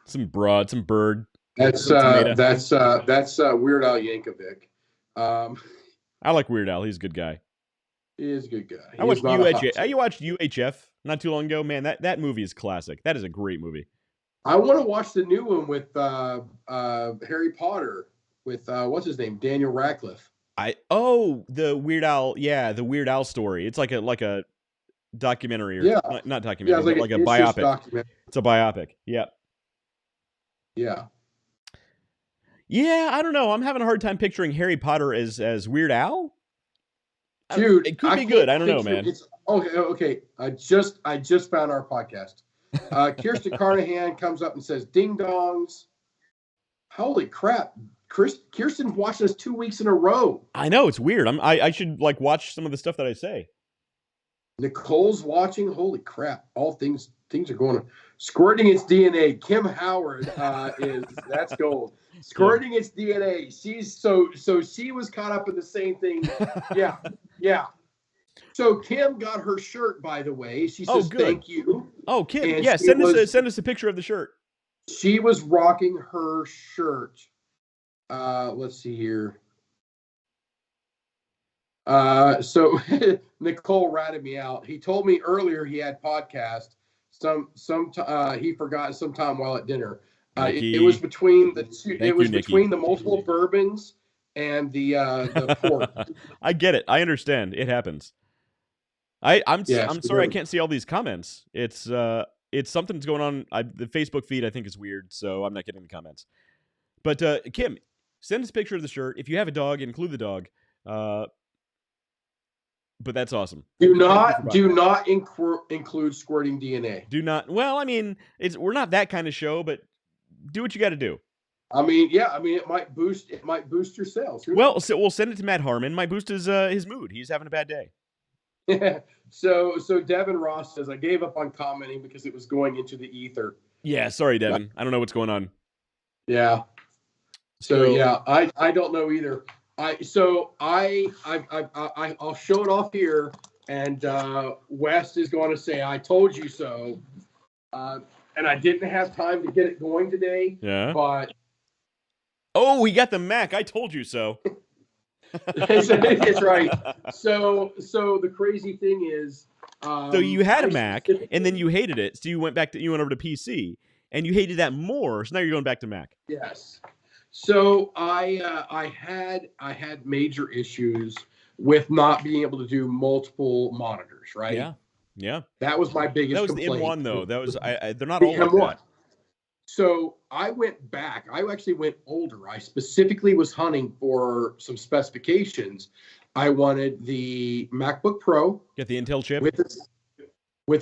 Some broad. Some bird. That's Weird Al Yankovic. I like Weird Al. He's a good guy. He is a good guy. I watched UHF not too long ago. Man, that movie is classic. That is a great movie. I want to watch the new one with Harry Potter with what's his name, Daniel Radcliffe. The Weird Al, the Weird Al story. It's like a documentary, or not documentary, but like a biopic. Documentary. It's a biopic. Yeah. Yeah. Yeah, I don't know. I'm having a hard time picturing Harry Potter as Weird Al. Dude, it could be good. I don't know, man. Okay. I just found our podcast. Kirsten Carnahan comes up and says, "Ding dongs." Holy crap! Kirsten's watching us 2 weeks in a row. I know, it's weird. I should watch some of the stuff that I say. Nicole's watching. Holy crap! All things are going on. Squirting its DNA. Kim Howard that's gold. Squirting its DNA. So she was caught up in the same thing. Yeah. So Kim got her shirt, by the way. She says thank you. Oh, Kim, and send us a picture of the shirt. She was rocking her shirt. Let's see here. So Nicole ratted me out. He told me earlier he had podcast. He forgot sometime while at dinner. It was between the two. Between the multiple bourbons and the port. I get it. I understand. It happens. I'm sorry I can't see all these comments. It's something's going on. The Facebook feed I think is weird, so I'm not getting the comments. But Kim, send us a picture of the shirt. If you have a dog, include the dog. But that's awesome. Do not include squirting DNA. Do not. Well, I mean, we're not that kind of show, but do what you got to do. I mean, it might boost your sales. Well, we'll send it to Matt Harmon. Might boost his mood. He's having a bad day. So Devin Ross says, I gave up on commenting because it was going into the ether. Yeah, sorry, Devin. I don't know what's going on. Yeah. So yeah, I don't know either. I'll show it off here, and West is going to say, I told you so. And I didn't have time to get it going today. Yeah. But oh, we got the Mac. I told you so. it's right. So the crazy thing is, so you had a Mac, and then you hated it. So you went over to PC, and you hated that more. So now you're going back to Mac. Yes. So I had major issues with not being able to do multiple monitors. Right. Yeah. Yeah. That was my biggest. That was complaint. the M1 though. That was they're not the all like M1. that. So I went back. I actually went older. I specifically was hunting for some specifications. I wanted the MacBook Pro. Get the Intel chip with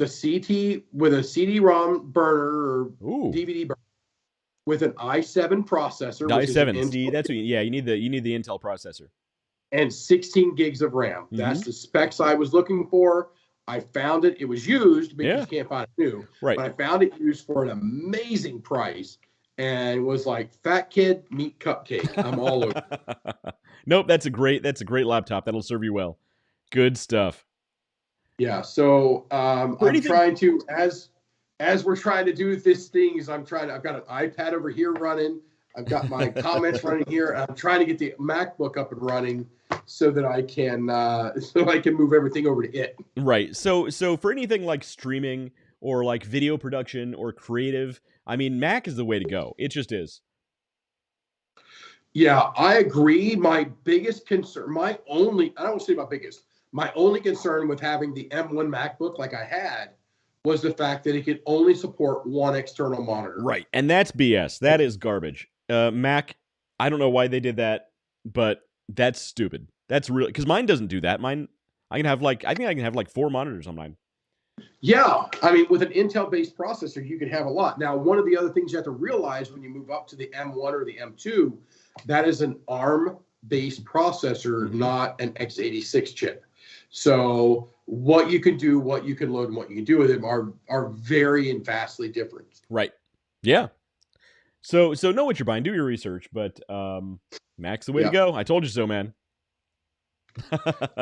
a CD-ROM burner or Ooh. DVD burner with an i7 processor. i7. See, that's what you need the Intel processor. And 16 gigs of RAM. Mm-hmm. That's the specs I was looking for. I found it. It was used because you can't find it new. Right. But I found it used for an amazing price and it was like fat kid meat cupcake. I'm all over. Nope, that's a great laptop. That'll serve you well. Good stuff. Yeah. So I'm trying to as we're trying to do this thing I've got an iPad over here running. I've got my comments running here. And I'm trying to get the MacBook up and running so that I can move everything over to it. Right. So for anything like streaming or like video production or creative, I mean, Mac is the way to go. It just is. Yeah, I agree. My biggest concern, my only concern with having the M1 MacBook like I had was the fact that it could only support one external monitor. Right. And that's BS. That is garbage. Mac, I don't know why they did that, but that's stupid. That's really because mine doesn't do that. Mine, I think I can have like 4 monitors on mine. Yeah, I mean, with an Intel-based processor, you can have a lot. Now, one of the other things you have to realize when you move up to the M1 or the M2, that is an ARM-based processor, not an x86 chip. So what you can do, what you can load, and what you can do with them are very and vastly different. Right. Yeah. So know what you're buying. Do your research, but Mac's the way to go. I told you so, man.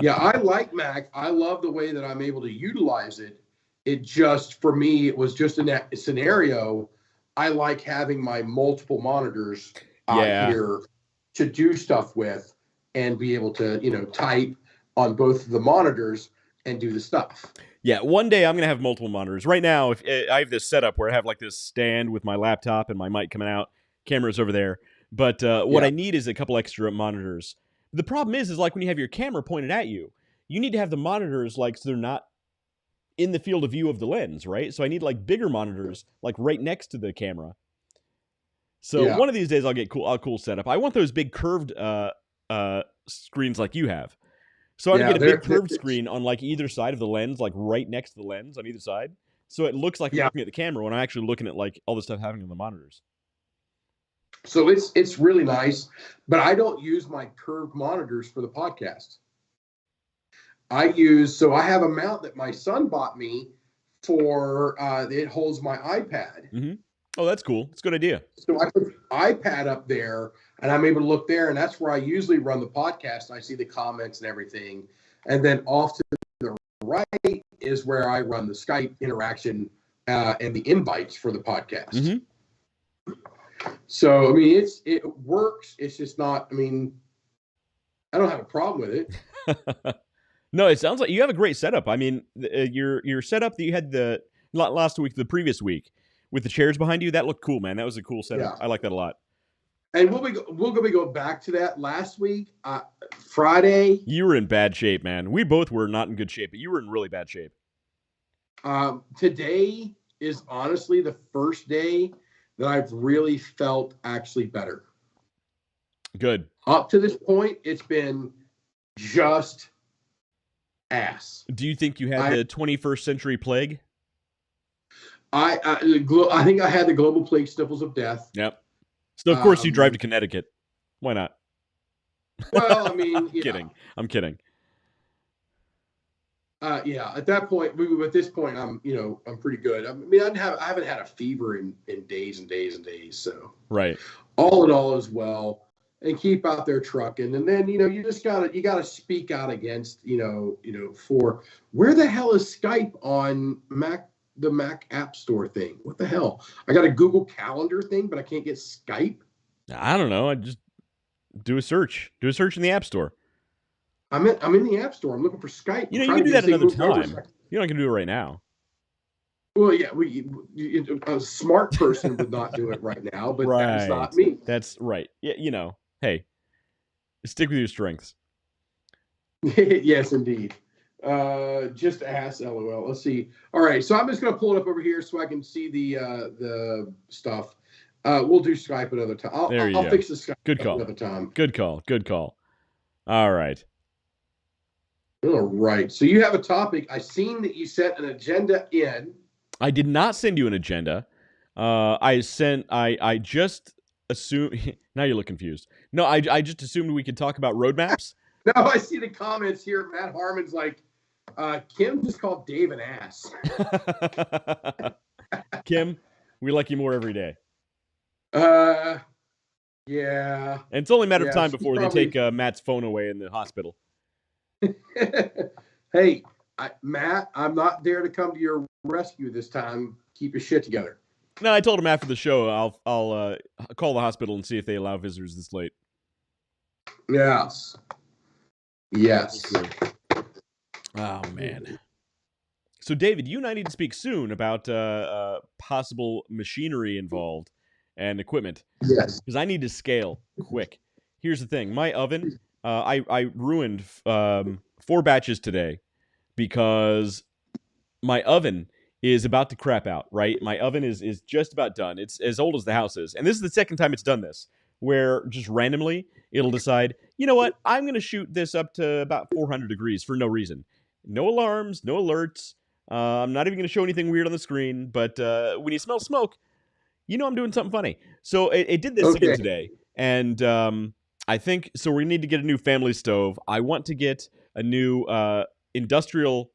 Yeah, I like Mac. I love the way that I'm able to utilize it. It just, for me, it was just in that scenario. I like having my multiple monitors out here to do stuff with and be able to, type on both of the monitors and do the stuff. Yeah, one day I'm going to have multiple monitors. Right now, if I have this setup where I have like this stand with my laptop and my mic coming out, cameras over there. But what I need is a couple extra monitors. The problem is like when you have your camera pointed at you, you need to have the monitors like so they're not in the field of view of the lens, right? So I need like bigger monitors like right next to the camera. So one of these days I'll get a cool setup. I want those big curved screens like you have. So I get a big curved screen on like either side of the lens, like right next to the lens on either side. So it looks like I'm looking at the camera when I'm actually looking at like all the stuff happening on the monitors. So it's really nice, but I don't use my curved monitors for the podcast. I have a mount that my son bought me for it holds my iPad. Mm-hmm. Oh, that's cool. It's a good idea. So I put the iPad up there and I'm able to look there, and that's where I usually run the podcast. I see the comments and everything. And then off to the right is where I run the Skype interaction and the invites for the podcast. Mm-hmm. So, I mean, it works. It's just not, I mean, I don't have a problem with it. No, it sounds like you have a great setup. I mean, your setup that you had the previous week with the chairs behind you, that looked cool, man. That was a cool setup. Yeah. I like that a lot. And we'll go back to that last week, Friday. You were in bad shape, man. We both were not in good shape, but you were in really bad shape. Today is honestly the first day that I've really felt actually better. Good. Up to this point, it's been just ass. Do you think you had the 21st century plague? I think I had the global plague sniffles of death. Yep. So of course you drive to Connecticut. Why not? Well, I mean, I'm kidding. Yeah. At that point, at this point, I'm pretty good. I mean, I haven't had a fever in days and days and days. So right. All in all, as well, and keep out there trucking, and then you just gotta speak out against for where the hell is Skype on Mac the Mac App Store thing? What the hell? I got a Google Calendar thing, but I can't get Skype. I don't know. I just do a search. Do a search in the App Store. I'm in the App Store. I'm looking for Skype. You can do that another time. You're not going to do it right now. Well, yeah, a smart person would not do it right now, but that's not me. That's right. Yeah, hey, stick with your strengths. Yes, indeed. Just ask, LOL. Let's see. All right, so I'm just going to pull it up over here so I can see the stuff. We'll do Skype another time. I'll fix the Skype another time. Good call. All right. All right. So you have a topic. I seen that you sent an agenda in. I did not send you an agenda. I just assumed. Now you look confused. No, I just assumed we could talk about roadmaps. No, I see the comments here. Matt Harmon's like, Kim just called Dave an ass. Kim, we like you more every day. Yeah. And it's only a matter of time before they take Matt's phone away in the hospital. Hey, Matt, I'm not there to come to your rescue this time. Keep your shit together. No, I told him after the show I'll call the hospital and see if they allow visitors this late. Yes. Oh, man. So, David, you and I need to speak soon about possible machinery involved and equipment. Yes. Because I need to scale quick. Here's the thing. My oven, I ruined 4 batches today because my oven is about to crap out, right? My oven is just about done. It's as old as the house is. And this is the second time it's done this, where just randomly it'll decide, you know what, I'm going to shoot this up to about 400 degrees for no reason. No alarms, no alerts. I'm not even going to show anything weird on the screen. But when you smell smoke, you know I'm doing something funny. So it did this again today. And I think, so we need to get a new family stove. I want to get a new industrial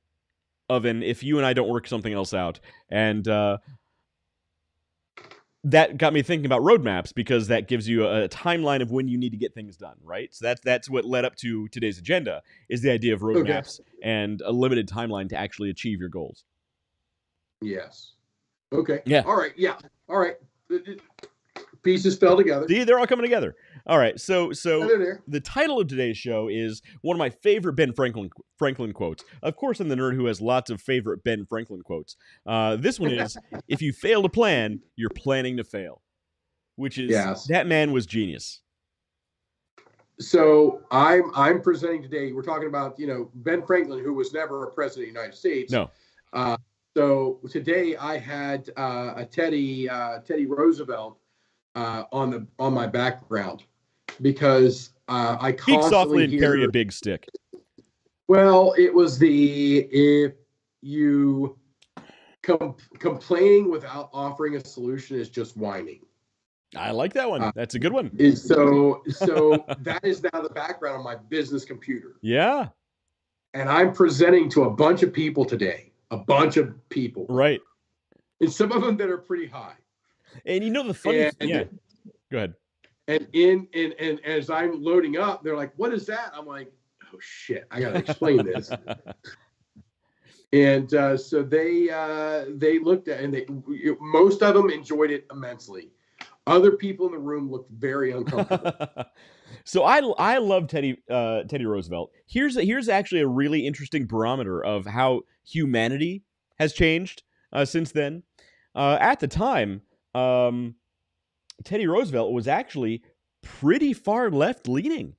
oven if you and I don't work something else out. And that got me thinking about roadmaps, because that gives you a timeline of when you need to get things done, right? So that's what led up to today's agenda, is the idea of roadmaps and a limited timeline to actually achieve your goals. Yes. Okay. Yeah. All right. Yeah. All right. Pieces fell together. See, they're all coming together. All right. So the title of today's show is one of my favorite Ben Franklin quotes. Of course, I'm the nerd who has lots of favorite Ben Franklin quotes. This one is, if you fail to plan, you're planning to fail, which is, that man was genius. So I'm presenting today. We're talking about, Ben Franklin, who was never a president of the United States. No. So today I had a Teddy Roosevelt on my background, because I constantly speak softly and carry a big stick. Well, it was if you complaining without offering a solution is just whining. I like that one. That's a good one. So that is now the background on my business computer. Yeah. And I'm presenting to a bunch of people today. A bunch of people. Right. And some of them that are pretty high. And the funny thing. Yeah. Go ahead. And as I'm loading up, they're like, "What is that?" I'm like, "Oh shit, I gotta explain this." And so they looked at, and most of them enjoyed it immensely. Other people in the room looked very uncomfortable. So I love Teddy Roosevelt. Here's actually a really interesting barometer of how humanity has changed since then. At the time, Teddy Roosevelt was actually pretty far left leaning.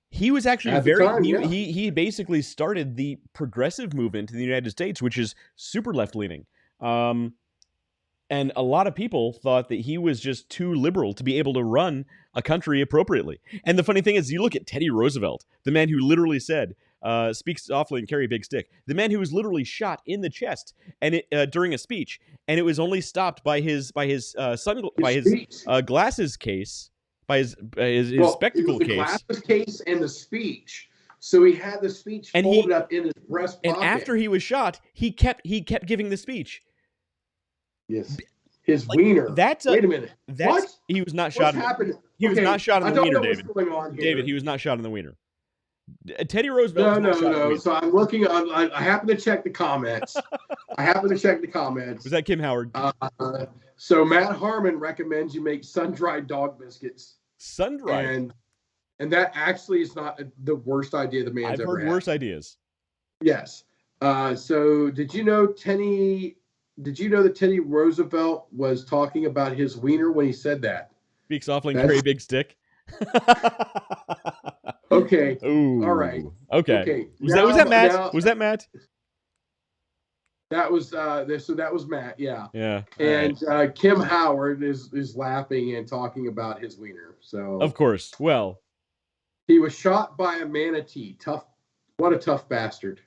He was actually he basically started the progressive movement in the United States, which is super left leaning. And a lot of people thought that he was just too liberal to be able to run a country appropriately. And the funny thing is, you look at Teddy Roosevelt, the man who literally said, "Speak softly and carry a big stick," the man who was literally shot in the chest and during a speech, and it was only stopped by his glasses case, by his spectacle case. The glasses case and the speech. So he had the speech folded up in his breast pocket. And after he was shot, he kept giving the speech. Yes. His wiener. Wait a minute. What? He was not shot. He was not shot in the wiener, David. David, he was not shot in the wiener. Teddy Roosevelt. No. So I'm looking. I happen to check the comments. I happened to check the comments. Was that Kim Howard? So Matt Harmon recommends you make sun-dried dog biscuits. Sun-dried? And that actually is not the worst idea the man's ever had. I've heard worse ideas. Yes. So did you know that Teddy Roosevelt was talking about his wiener when he said that? Speak softly and carry a big stick. Okay. Ooh. All right. Okay. Was that Matt? Was that Matt? That was so that was Matt, yeah. Yeah. And Kim Howard is laughing and talking about his wiener. So of course. Well, he was shot by a manatee. Tough. What a tough bastard.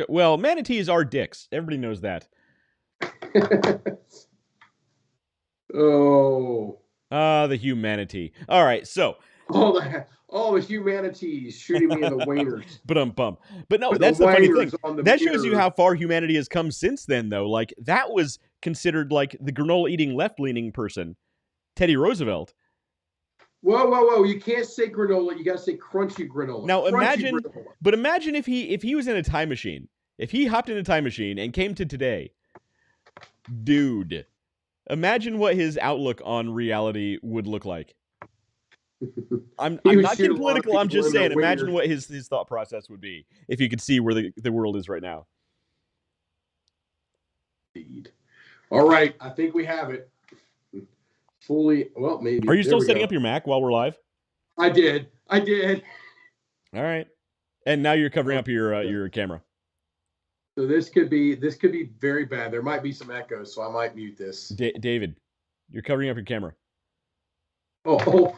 Well, manatees are dicks. Everybody knows that. Oh. The humanity. All right, so all the humanities shooting me in the wieners. But no, that's the funny thing. That shows you how far humanity has come since then, though. Like, that was considered like the granola-eating, left-leaning person, Teddy Roosevelt. Whoa! You can't say granola. You gotta say crunchy granola. Now imagine if he was in a time machine, if he hopped in a time machine and came to today, dude, imagine what his outlook on reality would look like. I'm not getting political. I'm just saying, imagine what his thought process would be if you could see where the world is right now. Indeed. All right, I think we have it. Fully, well, maybe. Are you still setting up your Mac while we're live? I did. All right. And now you're covering up your camera. So this could be very bad. There might be some echoes, so I might mute this. David, you're covering up your camera. Oh.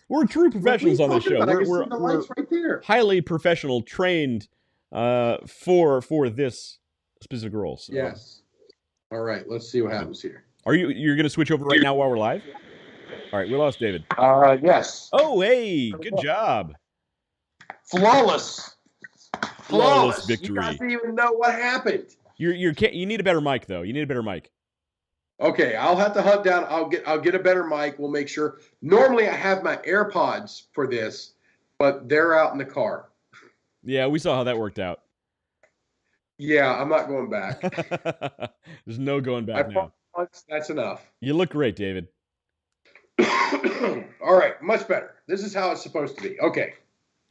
We're true professionals on this show. We're the lights right there. Highly professional, trained for this specific role. So. Yes. All right. Let's see what happens here. You're going to switch over right now while we're live? All right, we lost David. Yes. Oh, hey, good job. Flawless victory. You guys didn't even know what happened. You need a better mic though. You need a better mic. Okay, I'll have to hunt down. I'll get a better mic. We'll make sure. Normally, I have my AirPods for this, but they're out in the car. Yeah, we saw how that worked out. Yeah, I'm not going back. There's no going back now. That's enough. You look great, David. All right, much better. This is how it's supposed to be. Okay.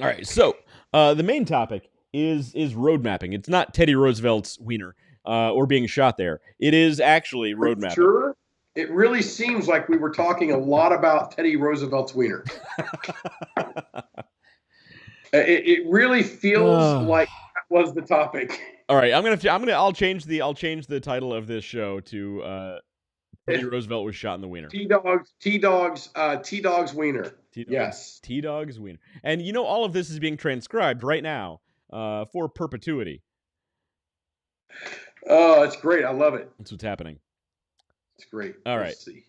All right, so the main topic is road mapping. It's not Teddy Roosevelt's wiener or being shot there. It is actually road mapping. Sure. It really seems like we were talking a lot about Teddy Roosevelt's wiener. It really feels like that was the topic. All right, I'll change the title of this show to Teddy Roosevelt was shot in the wiener. T-Dog's wiener. Yes. T-Dog's wiener. And all of this is being transcribed right now for perpetuity. Oh, it's great. I love it. That's what's happening. It's great. All right. Let's see.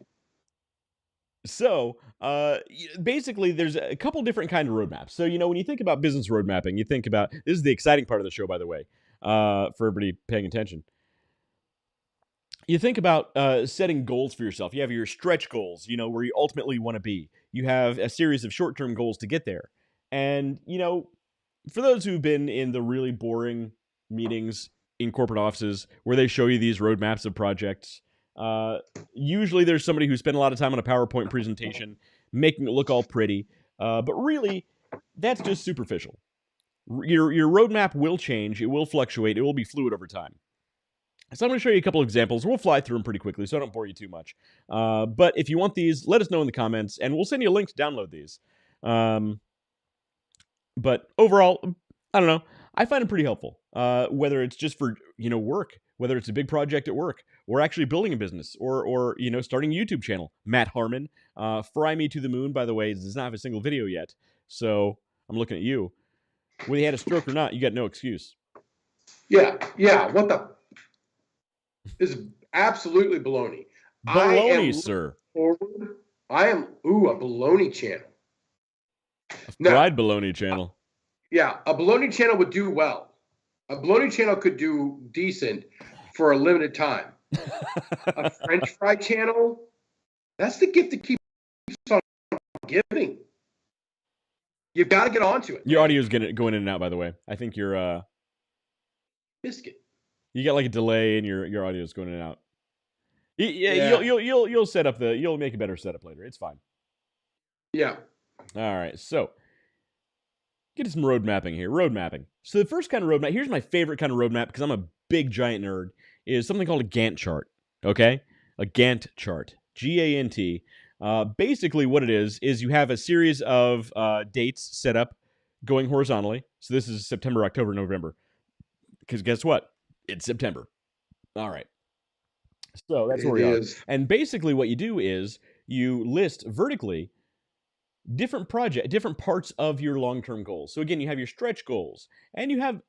So, basically, there's a couple different kind of roadmaps. So, when you think about business road mapping, you think about, this is the exciting part of the show, by the way, for everybody paying attention. You think about setting goals for yourself. You have your stretch goals, where you ultimately want to be. You have a series of short-term goals to get there. And, for those who've been in the really boring meetings in corporate offices where they show you these roadmaps of projects, usually there's somebody who spent a lot of time on a PowerPoint presentation making it look all pretty, but really that's just superficial. Your roadmap will change, it will fluctuate, it will be fluid over time. So I'm going to show you a couple of examples. We'll fly through them pretty quickly, so I don't bore you too much. But if you want these, let us know in the comments, and we'll send you a link to download these. But overall, I don't know. I find them pretty helpful, whether it's just for work, whether it's a big project at work, or actually building a business, or starting a YouTube channel. Matt Harmon, Fry Me to the Moon, by the way, does not have a single video yet, so I'm looking at you. Whether he had a stroke or not, you got no excuse. Yeah. What the? This is absolutely baloney. Baloney, sir. I am a baloney channel. A fried baloney channel. Yeah, a baloney channel would do well. A bologna channel could do decent for a limited time. A French fry channel, that's the gift that keeps on giving. You've got to get onto it. Your audio is going in and out, by the way. I think you're Biscuit. You got like a delay and your audio is going in and out. Yeah, Yeah. you'll set up you'll make a better setup later. It's fine. Yeah. All right, so get to some road mapping here. Road mapping. So the first kind of road map, here's my favorite kind of road map because I'm a big giant nerd, is something called a Gantt chart. Okay? A Gantt chart. G-A-N-T. Basically what it is you have a series of dates set up going horizontally. So this is September, October, November. Because guess what? It's September. All right. So that's where we are. And basically what you do is you list vertically different parts of your long-term goals. So again, you have your stretch goals, and you have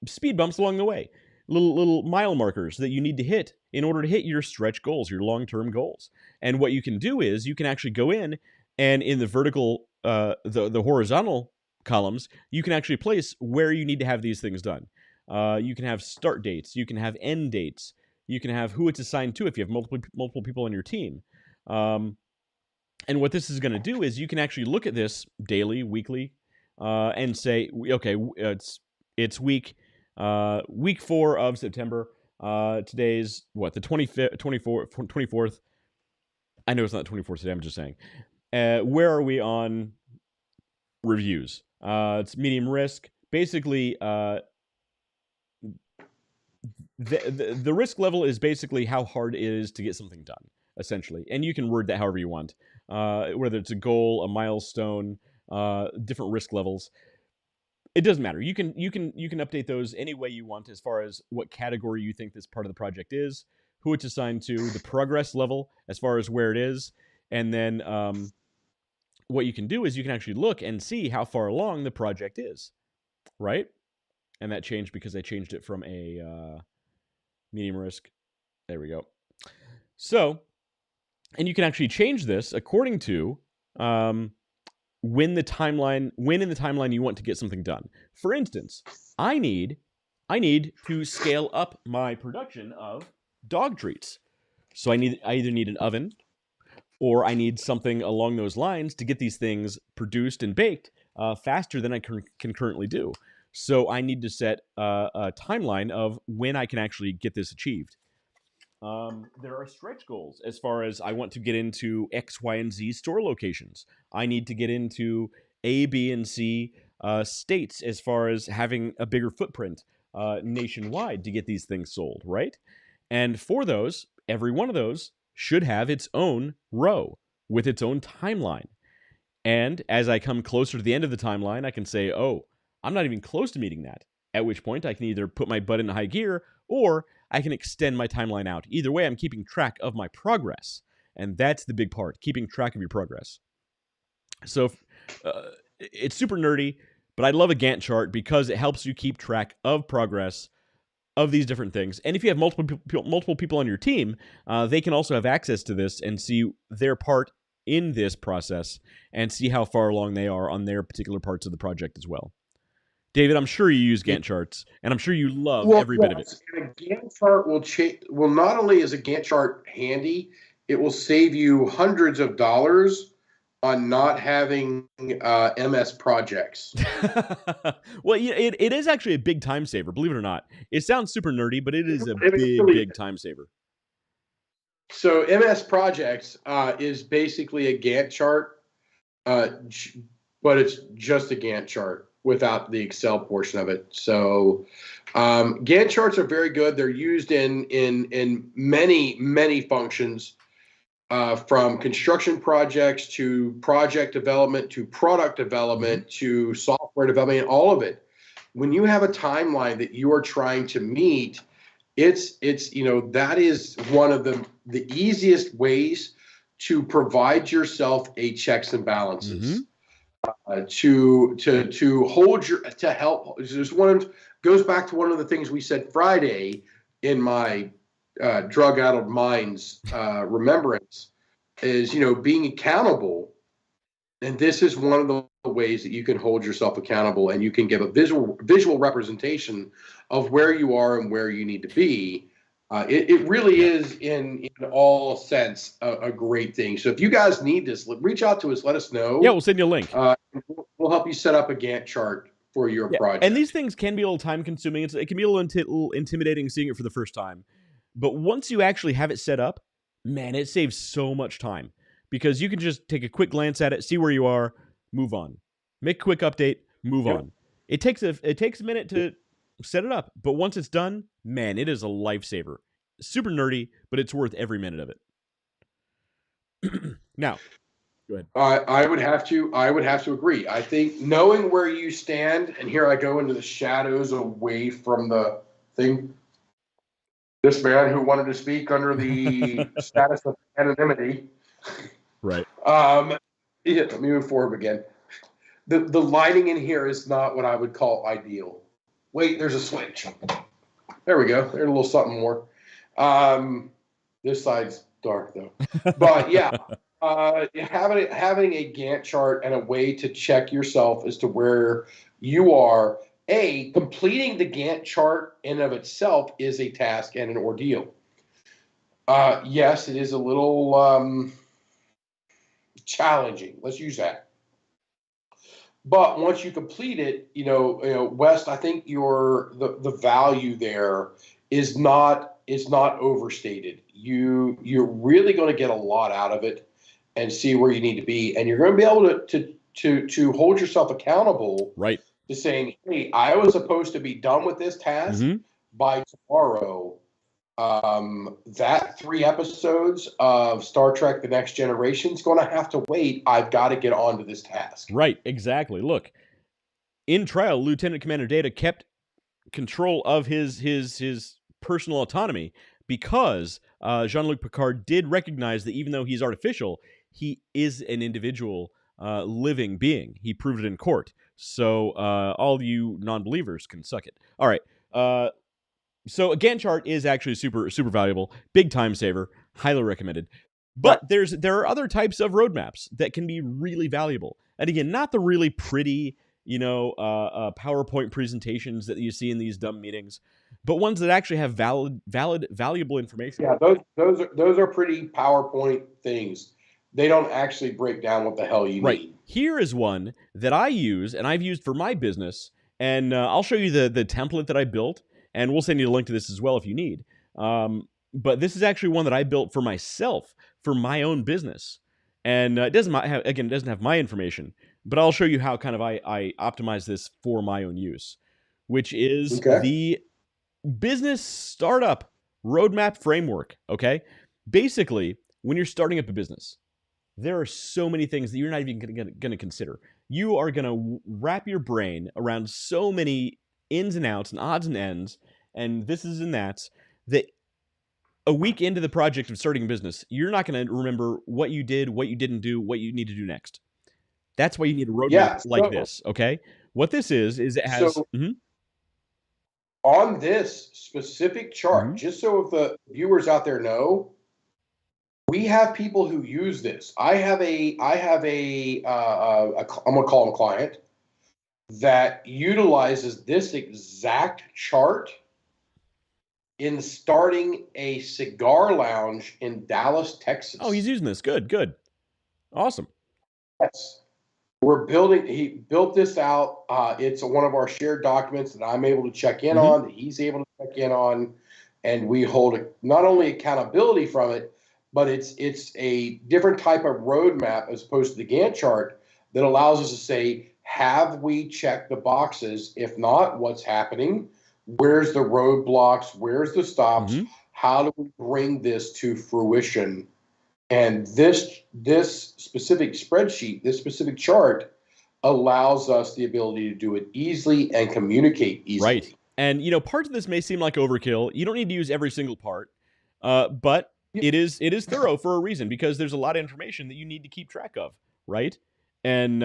speed bumps along the way, little mile markers that you need to hit in order to hit your stretch goals, your long-term goals. And what you can do is you can actually go in and in the vertical, the horizontal columns, you can actually place where you need to have these things done. You can have start dates, you can have end dates, you can have who it's assigned to if you have multiple people on your team. And what this is going to do is you can actually look at this daily, weekly, and say, okay, it's week 4 of September. Today's what, the 24th. I know it's not 24th today. I'm just saying. Where are we on reviews? It's medium risk. Basically, the risk level is basically how hard it is to get something done, essentially. And you can word that however you want. Whether it's a goal, a milestone, different risk levels. It doesn't matter. You can update those any way you want as far as what category you think this part of the project is, who it's assigned to, the progress level as far as where it is, and then what you can do is you can actually look and see how far along the project is, right? And that changed because I changed it from a medium risk. There we go. So, and you can actually change this according to when in the timeline you want to get something done. For instance, I need to scale up my production of dog treats. So I either need an oven or I need something along those lines to get these things produced and baked faster than I can currently do. So I need to set a timeline of when I can actually get this achieved. There are stretch goals as far as I want to get into X, Y, and Z store locations. I need to get into A, B, and C states as far as having a bigger footprint nationwide to get these things sold, right? And for those, every one of those should have its own row with its own timeline. And as I come closer to the end of the timeline, I can say, oh, I'm not even close to meeting that. At which point I can either put my butt into high gear or I can extend my timeline out. Either way, I'm keeping track of my progress. And that's the big part, keeping track of your progress. So it's super nerdy, but I love a Gantt chart because it helps you keep track of progress of these different things. And if you have multiple people on your team, they can also have access to this and see their part in this process and see how far along they are on their particular parts of the project as well. David, I'm sure you use Gantt charts, and I'm sure you love every bit of it. And a Gantt chart will not only is a Gantt chart handy, it will save you hundreds of dollars on not having MS projects. Well, it is actually a big time saver, believe it or not. It sounds super nerdy, but it is a big time saver. So MS projects is basically a Gantt chart, but it's just a Gantt chart without the Excel portion of it. So Gantt charts are very good. They're used in many functions, from construction projects to project development to product development to software development, all of it. When you have a timeline that you are trying to meet, it's that is one of the easiest ways to provide yourself a checks and balances. To help. There's goes back to one of the things we said Friday in my drug-addled mind's remembrance is being accountable, and this is one of the ways that you can hold yourself accountable, and you can give a visual representation of where you are and where you need to be. It really is in all sense a great thing. So if you guys need this, reach out to us. Let us know. Yeah, we'll send you a link. We'll help you set up a Gantt chart for your Yeah. project. And these things can be a little time consuming. It can be a little intimidating seeing it for the first time. But once you actually have it set up, man, it saves so much time because you can just take a quick glance at it, see where you are, move on. Make a quick update, move on. It takes a minute to set it up, but once it's done, man, it is a lifesaver. Super nerdy, but it's worth every minute of it. Now, go ahead. I would have to agree. I think knowing where you stand, and here I go into the shadows away from the thing. This man who wanted to speak under the status of anonymity. Right. Yeah, let me move forward again. The lighting in here is not what I would call ideal. Wait, there's a switch. There we go. There's a little something more. This side's dark though. But yeah, having a Gantt chart and a way to check yourself as to where you are. Completing the Gantt chart in of itself is a task and an ordeal. Yes, it is a little challenging. Let's use that. But once you complete it, West, I think the value there is not overstated. You're really going to get a lot out of it and see where you need to be, and you're going to be able to hold yourself accountable. Right. To saying, hey, I was supposed to be done with this task by tomorrow. That 3 episodes of Star Trek The Next Generation is going to have to wait. I've got to get on to this task. Right, exactly. Look, in trial, Lieutenant Commander Data kept control of his personal autonomy because Jean-Luc Picard did recognize that even though he's artificial, he is an individual living being. He proved it in court. So all you non-believers can suck it. All right. So a Gantt chart is actually super valuable, big time saver, highly recommended. But there are other types of roadmaps that can be really valuable. And again, not the really pretty, PowerPoint presentations that you see in these dumb meetings, but ones that actually have valuable information. Yeah, those are pretty PowerPoint things. They don't actually break down what the hell you need. Here is one that I use, and I've used for my business, and I'll show you the template that I built, and we'll send you a link to this as well if you need. But this is actually one that I built for myself, for my own business. And it doesn't have my information, but I'll show you how kind of I optimize this for my own use, which is the business startup roadmap framework, okay? Basically, when you're starting up a business, there are so many things that you're not even going to consider. You are going to wrap your brain around so many ins and outs and odds and ends and this is and that's that a week into the project of starting a business, you're not going to remember what you did, what you didn't do, what you need to do next. That's why you need a roadmap like this, okay? What this is it has... On this specific chart, just so if the viewers out there know, we have people who use this. I have a I'm going to call him a client that utilizes this exact chart in starting a cigar lounge in Dallas, Texas. Oh, he's using this. Good. Awesome. Yes. He built this out. It's one of our shared documents that I'm able to check in on, that he's able to check in on, and we hold not only accountability from it, but it's a different type of roadmap as opposed to the Gantt chart that allows us to say, have we checked the boxes? If not, what's happening? Where's the roadblocks? Where's the stops? How do we bring this to fruition? And this specific spreadsheet, this specific chart, allows us the ability to do it easily and communicate easily. Right. And, parts of this may seem like overkill. You don't need to use every single part, but it is thorough for a reason because there's a lot of information that you need to keep track of, right? And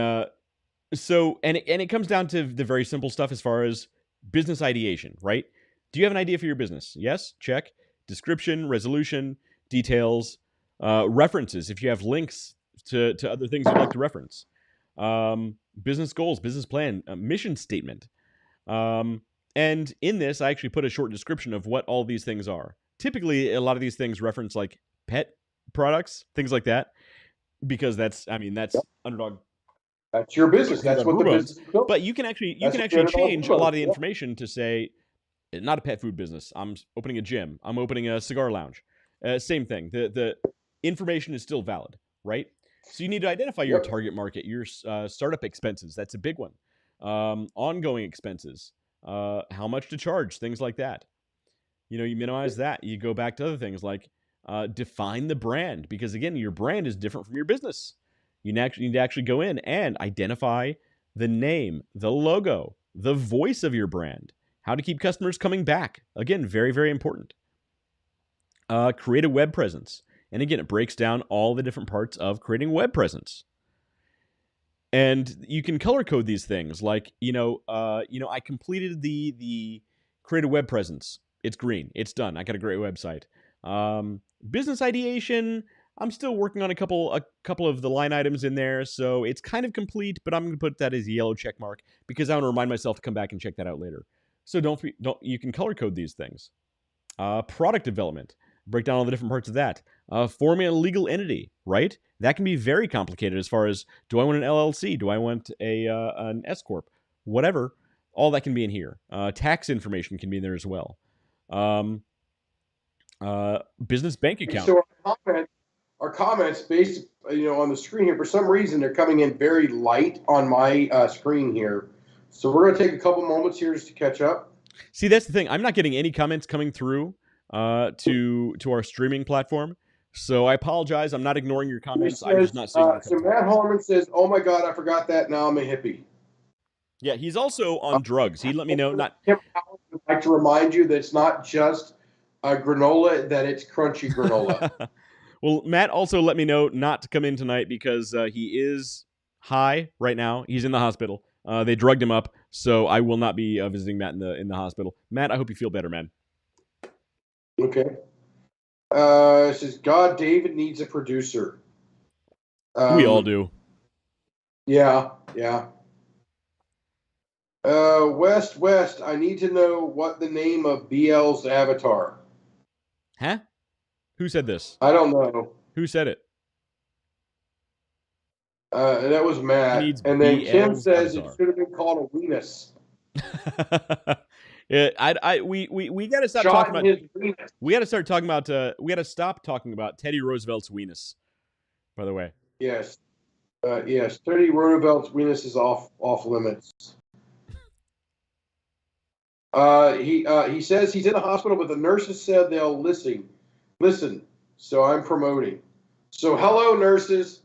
it comes down to the very simple stuff as far as business ideation, right? Do you have an idea for your business? Yes, check. Description, resolution, details, references if you have links to other things you'd like to reference, business goals, business plan, mission statement. And in this, I actually put a short description of what all these things are. Typically, a lot of these things reference like pet products, things like that, because that's Underdog That's your business. That's what the Group owns. business is built. But you can actually That's what change a Underdog lot of the owns, yeah. information to say, not a pet food business. I'm opening a gym. I'm opening a cigar lounge. Same thing. The information is still valid, right? So you need to identify your Yep. target market, your startup expenses. That's a big one. Ongoing expenses, how much to charge, things like that. You know, you minimize that. You go back to other things like define the brand, because again, your brand is different from your business. You need to actually go in and identify the name, the logo, the voice of your brand, how to keep customers coming back. Again, very, very important. Create a web presence. And again, it breaks down all the different parts of creating a web presence. And you can color code these things. Like, I completed the create a web presence. It's green. It's done. I got a great website. Business ideation, I'm still working on a couple of the line items in there, so it's kind of complete, but I'm going to put that as a yellow check mark because I want to remind myself to come back and check that out later. So don't you can color code these things. Product development, break down all the different parts of that. Forming a legal entity, right? That can be very complicated as far as, do I want an LLC? Do I want an S corp? Whatever. All that can be in here. Tax information can be in there as well. Business bank account. So our comments based, on the screen here, for some reason they're coming in very light on my screen here. So we're going to take a couple moments here just to catch up. See, that's the thing. I'm not getting any comments coming through to our streaming platform. So I apologize. I'm not ignoring your comments. I'm just not seeing them. So Matt Harmon says, "Oh my God, I forgot that. Now I'm a hippie." Yeah, he's also on drugs. He let me know. I'd like to remind you that it's not just granola, that it's crunchy granola. Well, Matt also let me know not to come in tonight because he is high right now. He's in the hospital. They drugged him up, so I will not be visiting Matt in the hospital. Matt, I hope you feel better, man. Okay. It says, God, David needs a producer. We all do. Yeah. West, I need to know what the name of BL's avatar. Huh? Who said this? I don't know. Who said it? That was Matt. And then Kim says avatar. It should have been called a weenus. We got to stop talking about. We got to start talking about. We got to stop talking about Teddy Roosevelt's weenus. By the way. Yes. Yes. Teddy Roosevelt's weenus is off limits. He says he's in a hospital, but the nurses said they'll listen. So I'm promoting. So hello, nurses.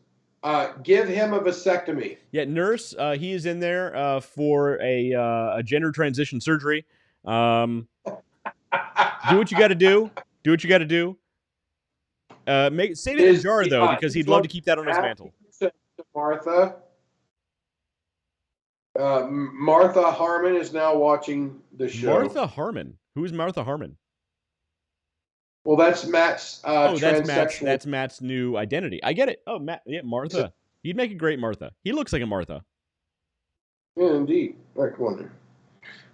Give him a vasectomy. Yeah, nurse. He is in there for a gender transition surgery. Do what you got to do. Do what you got to do. Save it in a jar though, because he'd love to keep that on his mantle. Martha. Martha Harmon is now watching the show. Martha Harmon. Who's Martha Harmon? Well, that's Matt's. That's Matt's new identity. I get it. Oh, Matt. Yeah, Martha. He'd make a great Martha. He looks like a Martha. Yeah, indeed. I wonder.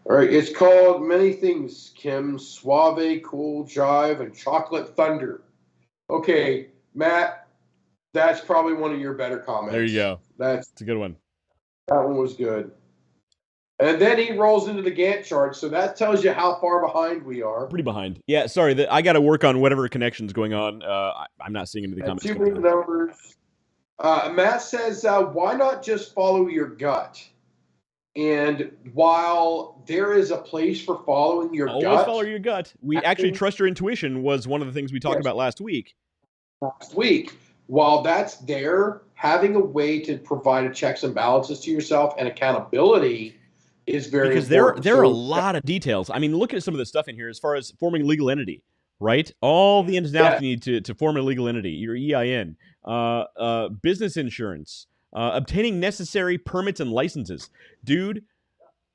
All right, it's called many things, Kim. Suave, cool, jive, and chocolate thunder. Okay, Matt, that's probably one of your better comments. There you go. That's a good one. That one was good. And then he rolls into the Gantt chart, so that tells you how far behind we are. Pretty behind. Yeah, sorry. I got to work on whatever connection's going on. I'm not seeing any of the comments. Too many numbers. Matt says, why not just follow your gut? And while there is a place for following your gut. Always follow your gut. We actually trust your intuition was one of the things we talked about last week. While that's there, having a way to provide checks and balances to yourself and accountability is very important. Because there are a lot of details. I mean, look at some of the stuff in here as far as forming a legal entity, right? All the ins and outs you need to form a legal entity, your EIN, business insurance, obtaining necessary permits and licenses. Dude,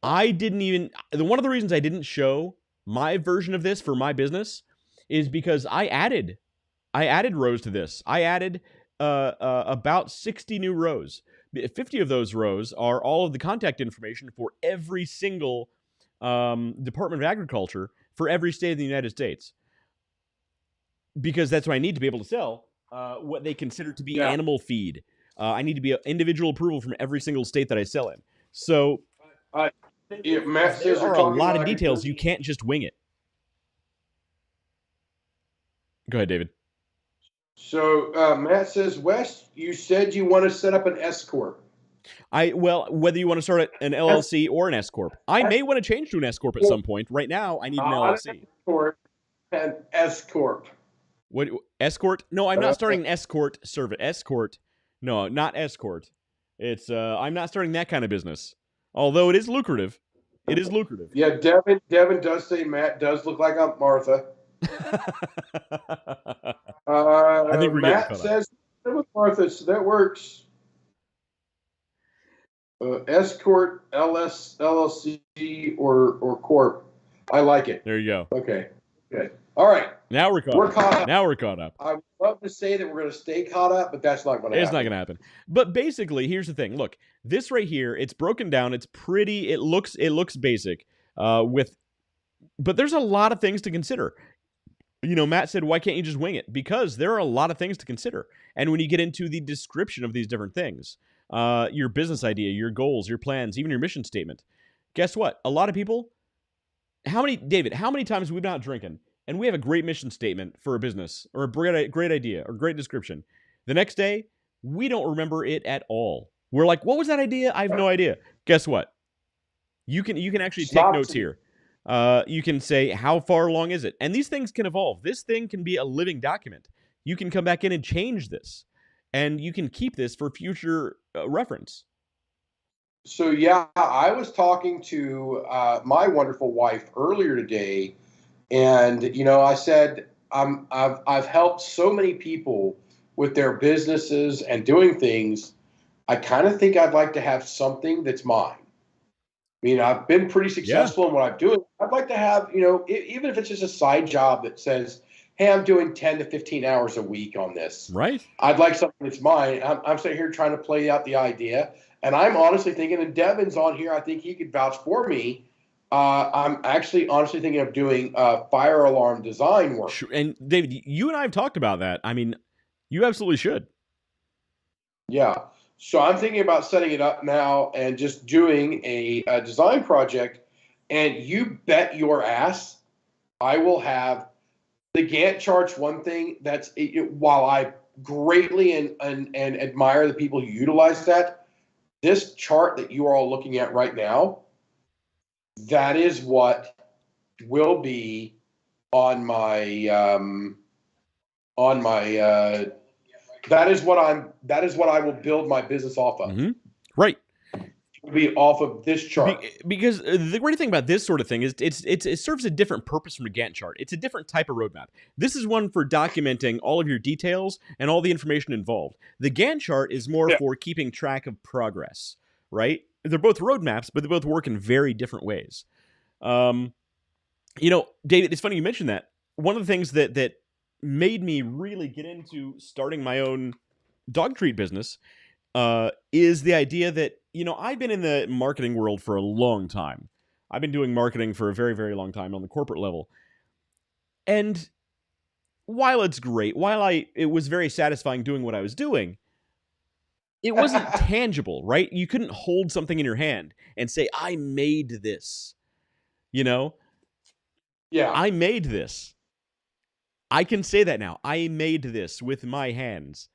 one of the reasons I didn't show my version of this for my business is because I added rows to this. I added about 60 new rows. 50 of those rows are all of the contact information for every single Department of Agriculture for every state of the United States. Because that's what I need to be able to sell what they consider to be animal feed. I need to be an individual approval from every single state that I sell in. So Matt there says are a lot of details. You can't just wing it. Go ahead, David. So Matt says, Wes, you said you want to set up an S corp. Well, whether you want to start an LLC or an S corp, I may want to change to an S corp at some point. Right now, I need an LLC. An S corp. What escort? No, I'm not starting an escort service. Escort? No, not escort. It's I'm not starting that kind of business. Although it is lucrative. It is lucrative. Yeah, Devin does say Matt does look like Aunt Martha. I think we're Matt getting says with Martha, so that works. Escort, LLC, or Corp. I like it. There you go. Okay. Good. All right. Now we're caught up. Now we're caught up. I would love to say that we're going to stay caught up, but that's not going to happen. It's not going to happen. But basically, here's the thing. Look, this right here, it's broken down. It's pretty. It looks basic. But there's a lot of things to consider. You know, Matt said, why can't you just wing it? Because there are a lot of things to consider. And when you get into the description of these different things, your business idea, your goals, your plans, even your mission statement, guess what? A lot of people, how many times we've not drinking and we have a great mission statement for a business or a great idea or great description. The next day, we don't remember it at all. We're like, what was that idea? I have no idea. Guess what? You can actually take notes here. You can say, how far along is it? And these things can evolve. This thing can be a living document. You can come back in and change this. And you can keep this for future reference. So, yeah, I was talking to my wonderful wife earlier today. And, you know, I said, I've helped so many people with their businesses and doing things. I kind of think I'd like to have something that's mine. I mean, I've been pretty successful in what I'm doing. I'd like to have, you know, even if it's just a side job that says, hey, I'm doing 10 to 15 hours a week on this. Right. I'd like something that's mine. I'm sitting here trying to play out the idea. And I'm honestly thinking, and Devin's on here, I think he could vouch for me. I'm actually honestly thinking of doing fire alarm design work. Sure. And David, you and I have talked about that. I mean, you absolutely should. Yeah. So I'm thinking about setting it up now and just doing a design project. And you bet your ass I will have the Gantt chart's one thing that's while I greatly and admire the people who utilize that, this chart that you are all looking at right now, that is what will be on my that is what I will build my business off of. Mm-hmm. Right. It will be off of this chart. Because the great thing about this sort of thing is it serves a different purpose from a Gantt chart. It's a different type of roadmap. This is one for documenting all of your details and all the information involved. The Gantt chart is more for keeping track of progress, right? They're both roadmaps, but they both work in very different ways. You know, David, it's funny you mentioned that. One of the things that made me really get into starting my own dog treat business is the idea that, you know, I've been in the marketing world for a long time. I've been doing marketing for a very, very long time on the corporate level. And while it's great, it was very satisfying doing what I was doing, it wasn't tangible, right? You couldn't hold something in your hand and say, I made this, you know? Yeah. I made this. I can say that now. I made this with my hands.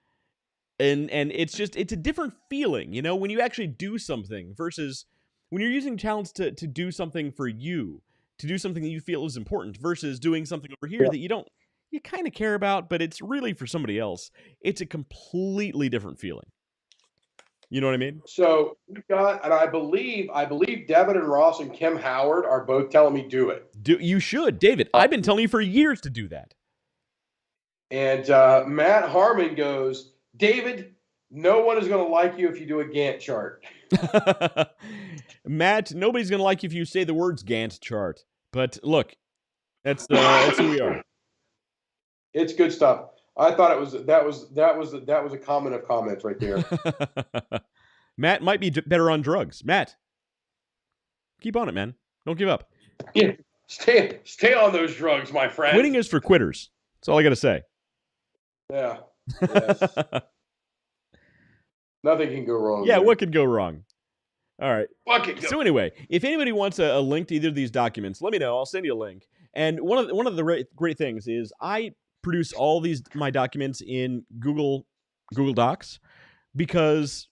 And it's a different feeling, you know, when you actually do something versus when you're using talents to do something for you, to do something that you feel is important versus doing something over here that you kind of care about, but it's really for somebody else. It's a completely different feeling. You know what I mean? So we've got, and I believe Devin and Ross and Kim Howard are both telling me do it. You should, David. I've been telling you for years to do that. And Matt Harmon goes, David, no one is going to like you if you do a Gantt chart. Matt, nobody's going to like you if you say the words Gantt chart. But look, that's who we are. It's good stuff. I thought that was a comment of comments right there. Matt might be better on drugs. Matt, keep on it, man. Don't give up. Yeah, stay on those drugs, my friend. Quitting is for quitters. That's all I got to say. Yeah. Yes. Nothing can go wrong. Yeah, man. what could go wrong? All right. What could go? So anyway, if anybody wants a link to either of these documents, let me know. I'll send you a link. And one of the great things is I produce all my documents in Google Docs because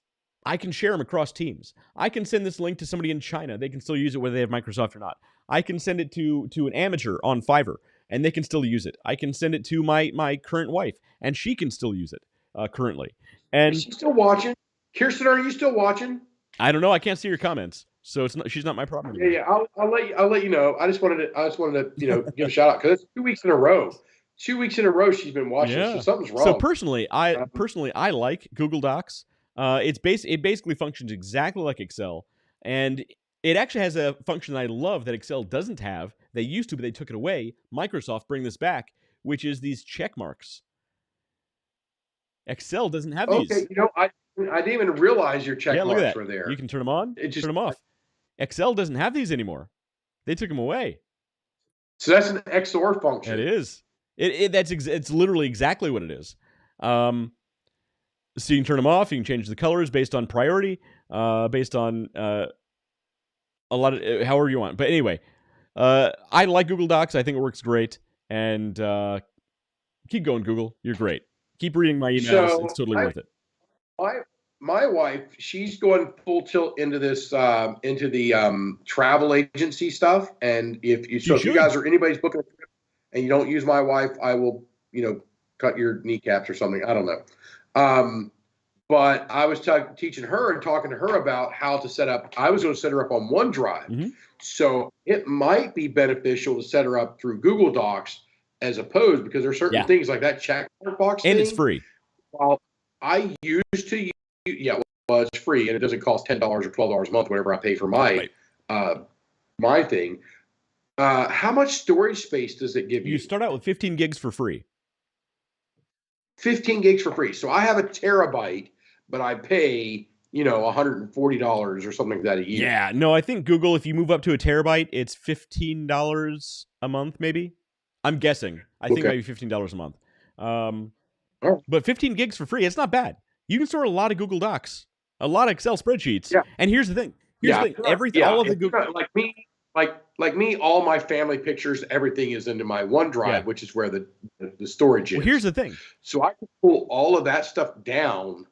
I can share them across teams. I can send this link to somebody in China. They can still use it whether they have Microsoft or not. I can send it to an amateur on Fiverr, and they can still use it. I can send it to my current wife, and she can still use it currently. And Is she still watching? Kirsten, are you still watching? I don't know. I can't see your comments, so she's not my problem. Yeah. I'll let you know. I just wanted to give a shout out because it's 2 weeks in a row. 2 weeks in a row she's been watching. Yeah. So something's wrong. So personally, I like Google Docs. It basically functions exactly like Excel, and it actually has a function that I love that Excel doesn't have. They used to, but they took it away. Microsoft bring this back, which is these check marks. Excel doesn't have these. Okay, I didn't even realize your check look at marks that. were there. You can turn them on, turn them off. Excel doesn't have these anymore. They took them away. So that's an XOR function. It is. It's literally exactly what it is. So you can turn them off. You can change the colors based on priority, based on a lot of however you want. But anyway, I like Google Docs. I think it works great. And keep going, Google. You're great. Keep reading my emails. So it's totally worth it. My wife, she's going full tilt into this into the travel agency stuff. And if you guys are anybody's booking a trip and you don't use my wife, I will cut your kneecaps or something. I don't know. But I was teaching her and talking to her about how to set up. I was going to set her up on OneDrive. Mm-hmm. So it might be beneficial to set her up through Google Docs as opposed, because there are certain things like that check box and thing. It's free. Well, I used to well, it's free and it doesn't cost $10 or $12 a month, whatever I pay for my my thing. How much storage space does it give you? You start out with 15 gigs for free. 15 gigs for free. So I have a terabyte, but I pay, $140 or something like that a year. Yeah, no, I think Google, if you move up to a terabyte, it's $15 a month, maybe. I'm guessing. I think maybe $15 a month. But 15 gigs for free, it's not bad. You can store a lot of Google Docs, a lot of Excel spreadsheets. Yeah. And here's the thing. Everything, all of the Google, like me, all my family pictures, everything is into my OneDrive, which is where the storage is. Well, here's the thing. So I can pull all of that stuff down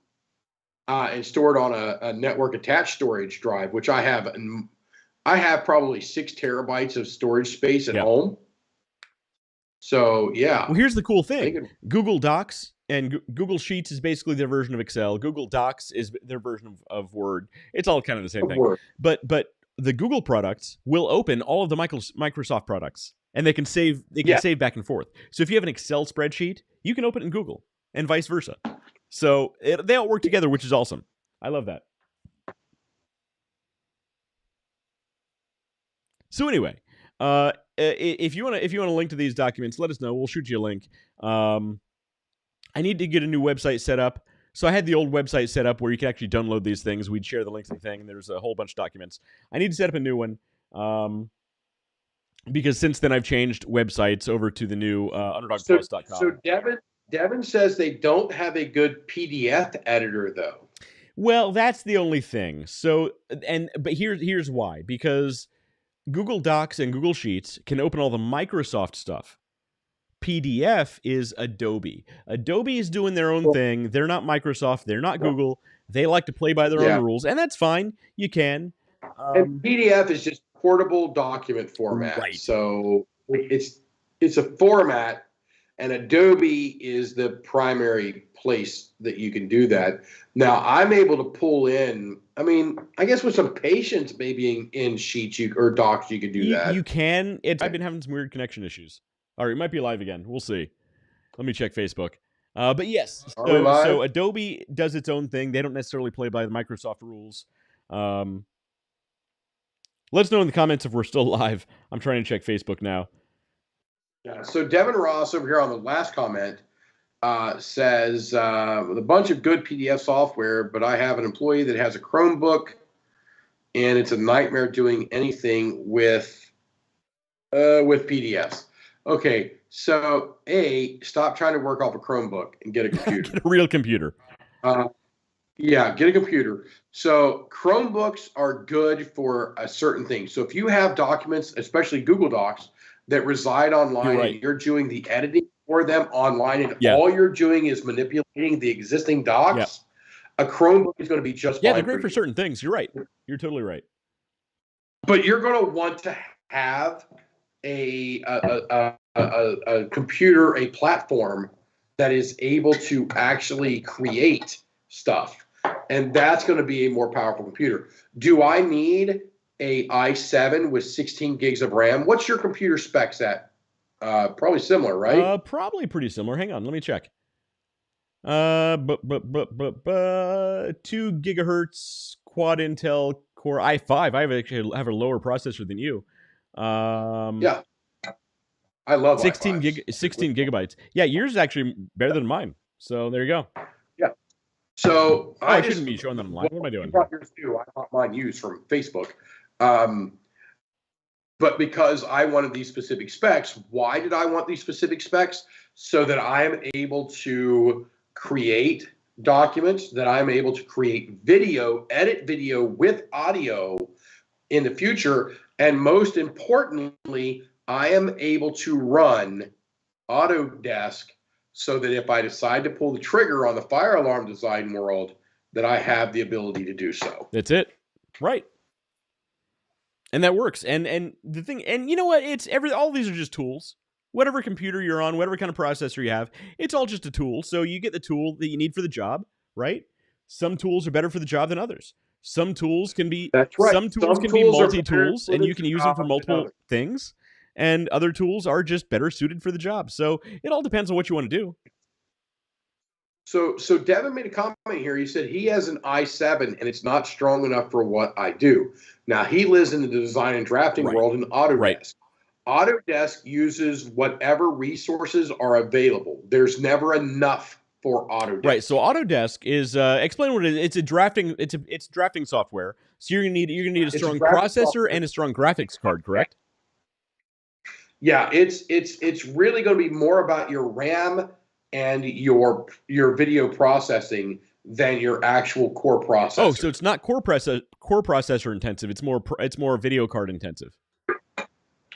and store it on a network attached storage drive, which I have. And I have probably 6 terabytes of storage space at home. So yeah. Well, here's the cool thing. Google Docs and Google Sheets is basically their version of Excel. Google Docs is their version of Word. It's all kind of the same thing. Word. But the Google products will open all of the Microsoft products, and they can save save back and forth. So if you have an Excel spreadsheet, you can open it in Google, and vice versa. So they all work together, which is awesome. I love that. So anyway, if you want to link to these documents, let us know. We'll shoot you a link. I need to get a new website set up. So I had the old website set up where you can actually download these things. We'd share the links to the thing, and there's a whole bunch of documents. I need to set up a new one because since then I've changed websites over to the new underdogplus.com. So Devin says they don't have a good PDF editor, though. Well, that's the only thing. So but here's why. Because Google Docs and Google Sheets can open all the Microsoft stuff. PDF is Adobe. Adobe is doing their own thing. They're not Microsoft. They're not Google. They like to play by their own rules, and that's fine. You can. And PDF is just portable document format. Right. So it's a format, and Adobe is the primary place that you can do that. Now, I'm able to pull in, I guess with some patience, maybe in Sheets or Docs, you could do that. You can. I've been having some weird connection issues. All right, it might be live again. We'll see. Let me check Facebook. But yes, so Adobe does its own thing. They don't necessarily play by the Microsoft rules. Let us know in the comments if we're still live. I'm trying to check Facebook now. Yeah. So Devin Ross over here on the last comment says, with a bunch of good PDF software, but I have an employee that has a Chromebook, and it's a nightmare doing anything with PDFs. Okay, so stop trying to work off a Chromebook and get a computer. Get a real computer. Yeah, get a computer. So Chromebooks are good for a certain thing. So if you have documents, especially Google Docs, that reside online You're right. and you're doing the editing for them online and Yeah. all you're doing is manipulating the existing docs, a Chromebook is going to be just Yeah, fine they're great for you. certain things. You're right. You're totally right. But you're going to want to have a computer, a platform that is able to actually create stuff. And that's going to be a more powerful computer. Do I need a i7 with 16 gigs of RAM? What's your computer specs at? Probably similar, right? Probably pretty similar. Hang on, let me check. 2 gigahertz quad Intel Core i5. I actually have a lower processor than you. Yeah. I love 16 i5s. 16 gigabytes. Yeah, yours is actually better than mine. So there you go. Yeah. So I shouldn't be showing that online. What am I doing? You bought yours too. I bought mine used from Facebook. But because I wanted these specific specs, why did I want these specific specs? So that I am able to create documents, that I'm able to create video, edit video with audio in the future. And most importantly, I am able to run Autodesk so that if I decide to pull the trigger on the fire alarm design world, that I have the ability to do so. That's it. Right. And that works. And the thing, and you know what? It's all these are just tools. Whatever computer you're on, whatever kind of processor you have, it's all just a tool. So you get the tool that you need for the job, right? Some tools are better for the job than others. Some tools can be That's right. Some tools can be multi-tools, and you can use them for multiple things. And other tools are just better suited for the job. So it all depends on what you want to do. So Devin made a comment here. He said he has an i7 and it's not strong enough for what I do. Now he lives in the design and drafting world in Autodesk. Right. Autodesk uses whatever resources are available. There's never enough for Autodesk. Right. So Autodesk is explain what it is. It's drafting software. So you're gonna need a strong processor and a strong graphics card, correct? Yeah, it's really going to be more about your RAM and your video processing than your actual core processor. Oh, so it's not core processor intensive. It's more video card intensive.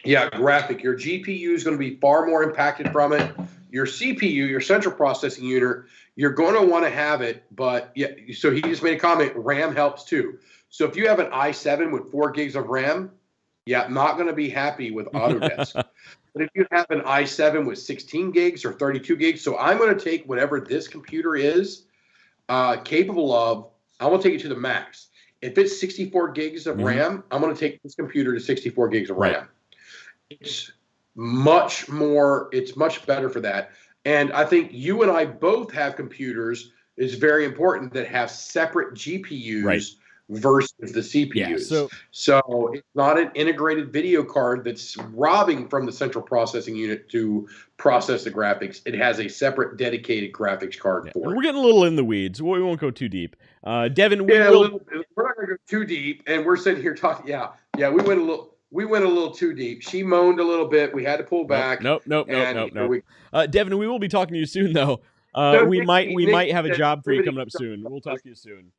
Yeah, graphic. Your GPU is going to be far more impacted from it. Your CPU, your central processing unit, you're going to want to have it. But yeah, so he just made a comment. RAM helps too. So if you have an i7 with 4 gigs of RAM, yeah, not going to be happy with Autodesk. But if you have an i7 with 16 gigs or 32 gigs, so I'm going to take whatever this computer is capable of, I'm going to take it to the max. If it's 64 gigs of RAM, I'm going to take this computer to 64 gigs of RAM. It's much better for that. And I think you and I both have computers, is very important, that have separate GPUs versus the CPUs. Yeah, so it's not an integrated video card that's robbing from the central processing unit to process the graphics. It has a separate dedicated graphics card for it. We're getting a little in the weeds. We won't go too deep. Devin, we're not going to go too deep, and we're sitting here talking. Yeah, we went a little too deep. She moaned a little bit. We had to pull back. Nope. Devin, we will be talking to you soon, though. We might have a job for you coming up soon. We'll talk to you soon.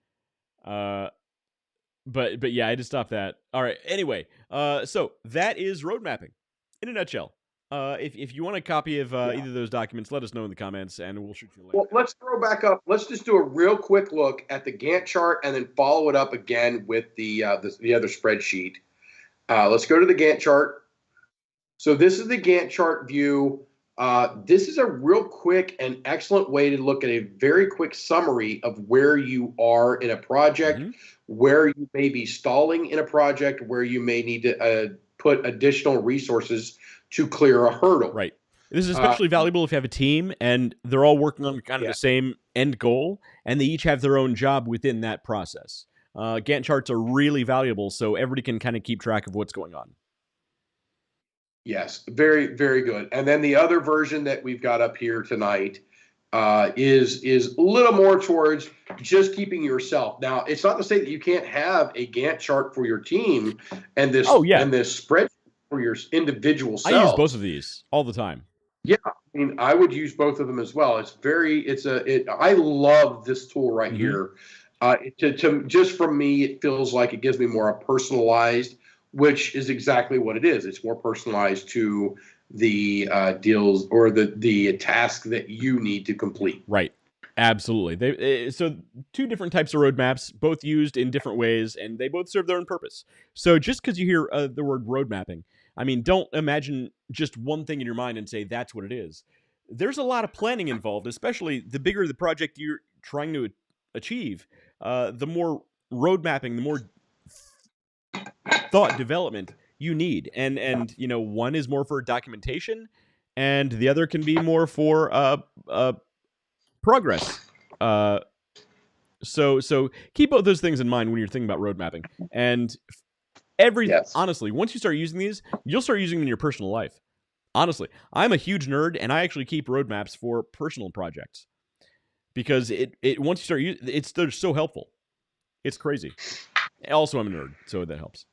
But yeah, I had to stop that. All right. Anyway, so that is road mapping in a nutshell. If you want a copy of either of those documents, let us know in the comments, and we'll shoot you a link. Well, let's throw back up. Let's just do a real quick look at the Gantt chart, and then follow it up again with the other spreadsheet. Let's go to the Gantt chart. So this is the Gantt chart view. This is a real quick and excellent way to look at a very quick summary of where you are in a project, where you may be stalling in a project, where you may need to put additional resources to clear a hurdle. Right. This is especially valuable if you have a team and they're all working on kind of the same end goal, and they each have their own job within that process. Gantt charts are really valuable, so everybody can kind of keep track of what's going on. Yes, very, very good. And then the other version that we've got up here tonight is a little more towards just keeping yourself. Now, it's not to say that you can't have a Gantt chart for your team and this and this spreadsheet for your individual self. I use both of these all the time. Yeah, I mean, I would use both of them as well. I love this tool right here. To just from me, it feels like it gives me more a personalized, which is exactly what it is. It's more personalized to the deals or the task that you need to complete. Right. Absolutely. So two different types of roadmaps, both used in different ways, and they both serve their own purpose. So just because you hear the word road mapping, I mean, don't imagine just one thing in your mind and say that's what it is. There's a lot of planning involved, especially the bigger the project you're trying to achieve. The more road mapping, the more thought development you need, and one is more for documentation, and the other can be more for progress. So keep both those things in mind when you're thinking about road mapping. And Yes. honestly, once you start using these, you'll start using them in your personal life. Honestly, I'm a huge nerd, and I actually keep roadmaps for personal projects because it once you start using they're so helpful. It's crazy. Also, I'm a nerd, so that helps.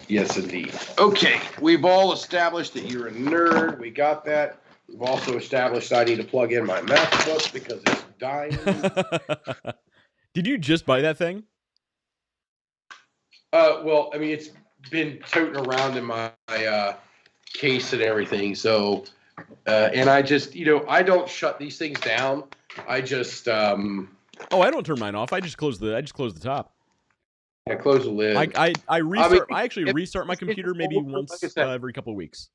Yes, indeed. Okay, we've all established that you're a nerd. We got that. We've also established I need to plug in my MacBook because it's dying. Did you just buy that thing? Well, I mean, it's been toting around in my case and everything. So, and I just, I don't shut these things down. I just, I don't turn mine off. I just close the top. I close the lid. I restart. I actually restart my computer maybe once every couple of weeks.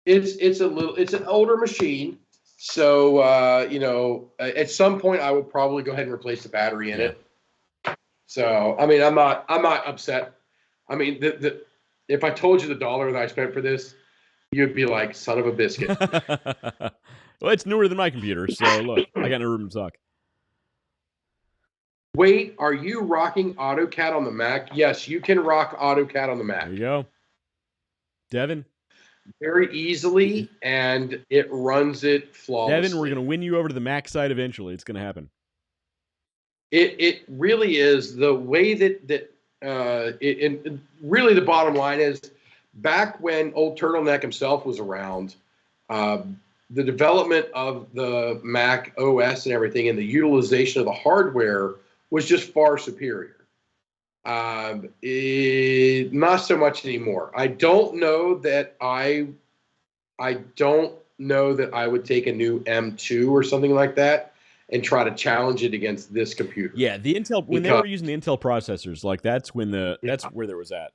It's an older machine, so at some point I will probably go ahead and replace the battery in it. So I mean, I'm not upset. I mean, if I told you the dollar that I spent for this, you'd be like, son of a biscuit. Well, it's newer than my computer, so look, I got no room to talk. Wait, are you rocking AutoCAD on the Mac? Yes, you can rock AutoCAD on the Mac. There you go. Devin. Very easily, and it runs it flawlessly. Devin, we're going to win you over to the Mac side eventually. It's going to happen. It really is. The way that really the bottom line is, back when old Turtleneck himself was around, the development of the Mac OS and everything and the utilization of the hardware was just far superior. Not so much anymore. I don't know that I would take a new M2 or something like that and try to challenge it against this computer. Yeah, the Intel when they were using the Intel processors, like that's where there was at.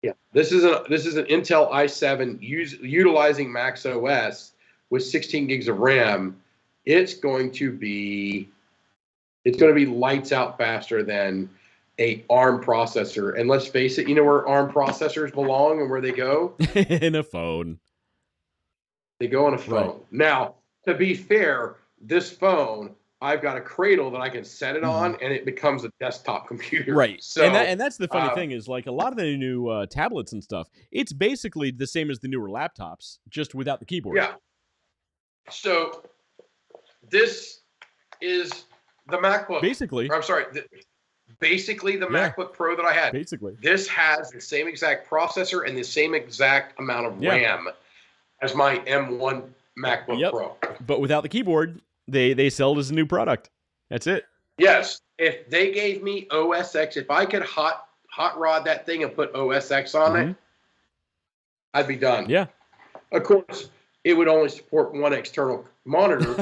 Yeah, this is an Intel i7 utilizing Max OS with 16 gigs of RAM. It's going to be lights out faster than a ARM processor. And let's face it, you know where ARM processors belong and where they go? In a phone. They go on a phone. Right. Now, to be fair, this phone, I've got a cradle that I can set it on, and it becomes a desktop computer. Right. So, and that's the funny thing is, like, a lot of the new tablets and stuff, it's basically the same as the newer laptops, just without the keyboard. Yeah. So this is the MacBook. Basically. I'm sorry. Basically the MacBook Pro that I had. Basically. This has the same exact processor and the same exact amount of RAM as my M1 MacBook Pro. But without the keyboard, they sell it as a new product. That's it. Yes. If they gave me OS X, if I could hot rod that thing and put OS X on it, I'd be done. Yeah. Of course, it would only support one external monitor,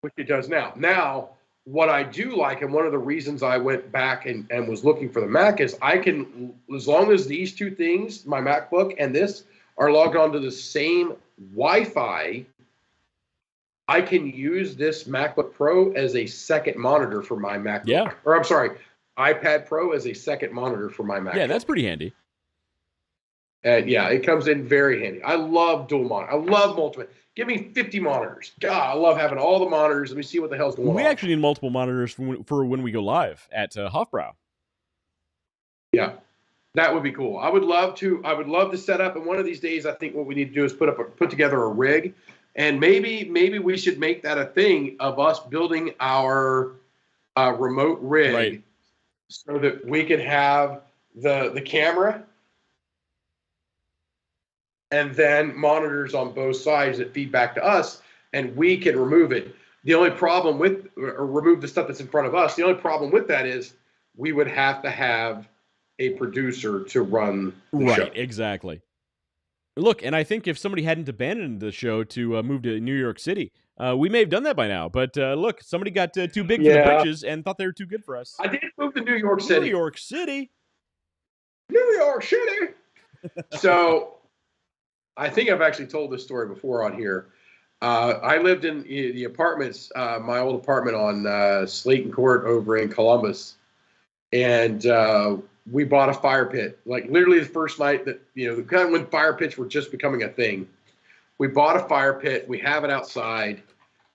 which it does now. Now, what I do like, and one of the reasons I went back and was looking for the Mac, is I can, as long as these two things, my MacBook and this, are logged onto the same Wi-Fi, I can use this MacBook Pro as a second monitor for my MacBook. Yeah. Or I'm sorry, iPad Pro as a second monitor for my MacBook. Yeah, that's pretty handy. And yeah, it comes in very handy. I love dual monitor. I love multiple. Give me 50 monitors. God, I love having all the monitors. Let me see what the hell's going on. We actually need multiple monitors for when we go live at Hofbrau. Yeah, that would be cool. I would love to set up. And one of these days, I think what we need to do is put together a rig, and maybe we should make that a thing of us building our remote rig, so that we can have the camera. And then monitors on both sides that feed back to us, and we can remove it. The only problem with, or remove the stuff that's in front of us, the only problem with that is we would have to have a producer to run the show. Right, exactly. Look, and I think if somebody hadn't abandoned the show to move to New York City, we may have done that by now. But look, somebody got too big for the britches and thought they were too good for us. I did move to New York City. New York City. New York City. So I think I've actually told this story before on here. I lived in the apartments, my old apartment on Slayton Court over in Columbus. And we bought a fire pit, like literally the first night that, kind of when fire pits were just becoming a thing. We bought a fire pit. We have it outside.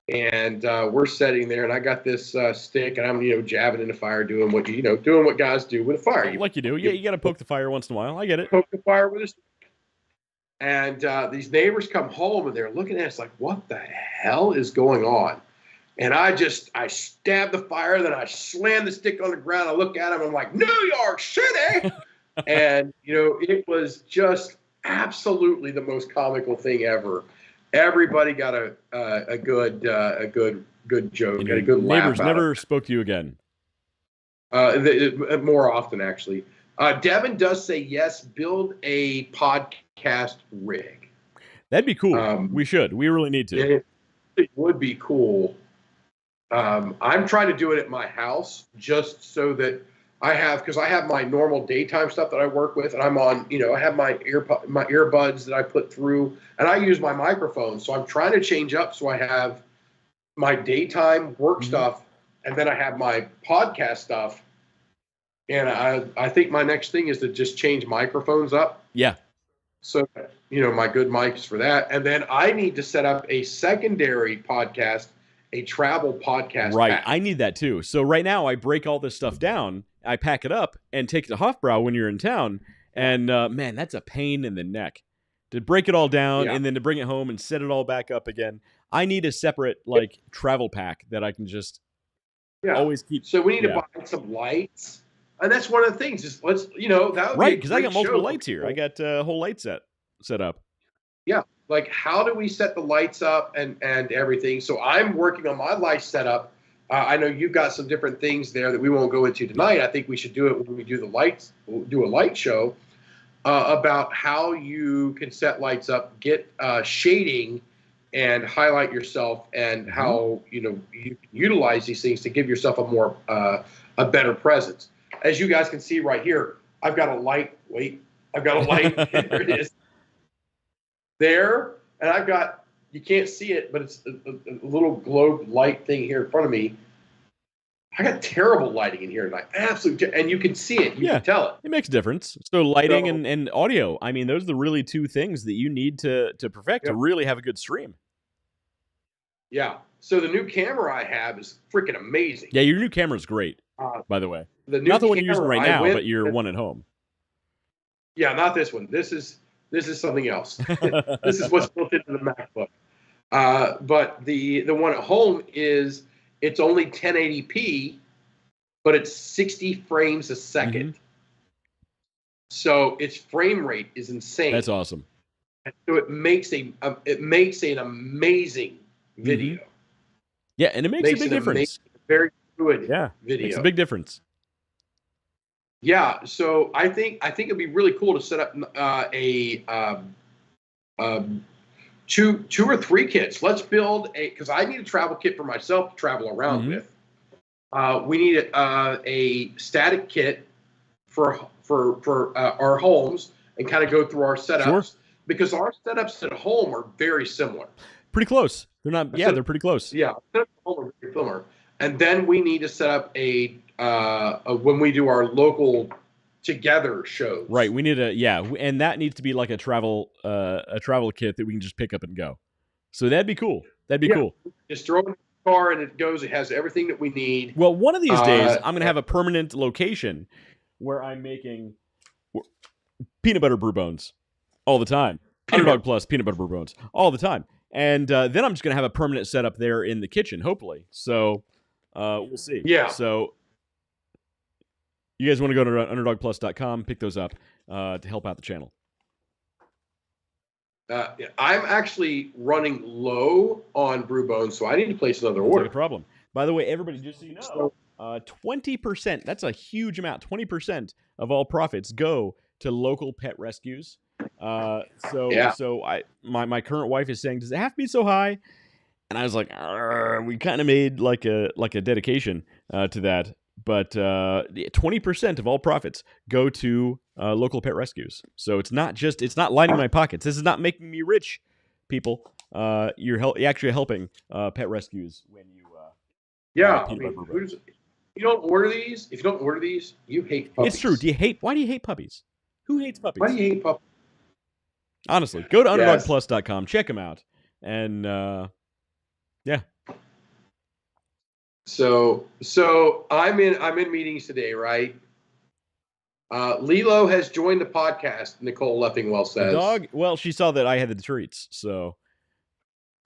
And we're sitting there, and I got this stick, and I'm, jabbing in the fire, doing what doing what guys do with a fire. Like you do. Yeah, you got to poke the fire once in a while. I get it. Poke the fire with a stick. And these neighbors come home, and they're looking at us like, what the hell is going on? And I stabbed the fire, then I slammed the stick on the ground. I look at them, I'm like, New York City! And, it was just absolutely the most comical thing ever. Everybody got a good joke, and a good laugh. Neighbors never spoke to you again. More often, actually. Devin does say yes. Build a podcast rig. That'd be cool. We should. We really need to. It would be cool. I'm trying to do it at my house just so that because I have my normal daytime stuff that I work with, and I'm on, I have my earbuds that I put through, and I use my microphone. So I'm trying to change up so I have my daytime work stuff, and then I have my podcast stuff. And I think my next thing is to just change microphones up. Yeah. So, my good mics for that. And then I need to set up a secondary podcast, a travel podcast. Right. Pack. I need that too. So right now I break all this stuff down, I pack it up and take it to Hofbrau when you're in town. And man, that's a pain in the neck to break it all down and then to bring it home and set it all back up again. I need a separate travel pack that I can just always keep. So we need to buy some lights. And that's one of the things is that would right, because I got multiple lights here. I got a whole light set up. Yeah. Like, how do we set the lights up and everything? So I'm working on my light setup. I know you've got some different things there that we won't go into tonight. I think we should do it when we do the lights. We'll do a light show about how you can set lights up, get shading, and highlight yourself, and how you utilize these things to give yourself a better presence. As you guys can see right here, I've got a light. Wait, I've got a light. There it is. There, and I've got, you can't see it, but it's a little globe light thing here in front of me. I got terrible lighting in here tonight. Absolutely. And you can see it. You can tell it. It makes a difference. So lighting and audio, I mean, those are the really two things that you need to perfect to really have a good stream. Yeah. So the new camera I have is freaking amazing. Yeah, your new camera's great, by the way. Not the one you're using right now, but your one at home. Yeah, not this one. This is something else. This is what's built into the MacBook. But the one at home it's only 1080p, but it's 60 frames a second. So its frame rate is insane. That's awesome. And so it makes an amazing video. Yeah, and it makes a big difference. Very good video. Makes a big difference. Yeah, so I think it'd be really cool to set up two or three kits. Let's build because I need a travel kit for myself to travel around with. We need a static kit for our homes and kind of go through our setups because our setups at home are very similar. Pretty close. They're not. Yeah, they're pretty close. Yeah, setups at home are very similar. And then we need to set up when we do our local together shows. Right. We need and that needs to be like a travel kit that we can just pick up and go. So that'd be cool. Cool. Just throw it in the car and it goes. It has everything that we need. Well, one of these days I'm gonna have a permanent location where I'm making peanut butter brew bones all the time. Underdog Plus peanut butter brew bones all the time. And then I'm just gonna have a permanent setup there in the kitchen, hopefully. So we'll see. Yeah. So you guys want to go to underdogplus.com, pick those up to help out the channel. I'm actually running low on brew bones, so I need to place another That's not order. a problem. By the way, everybody, just so you know, So, 20%, that's a huge amount. 20% of all profits go to local pet rescues. Yeah. So my current wife is saying, does it have to be so high? And I was like, we kind of made like a dedication to that. But 20% of all profits go to local pet rescues. So it's not lining my pockets. This is not making me rich, people. You're actually helping pet rescues when you yeah. I peanut mean, butter bread. if you don't order these, you hate puppies. It's true. Why do you hate puppies? Who hates puppies? Why do you hate puppies? Honestly, go to Yes. underdogplus.com, check them out, and yeah. So I'm in meetings today, right? Lilo has joined the podcast. Nicole Leffingwell The says. dog. Well, she saw that I had the treats, so.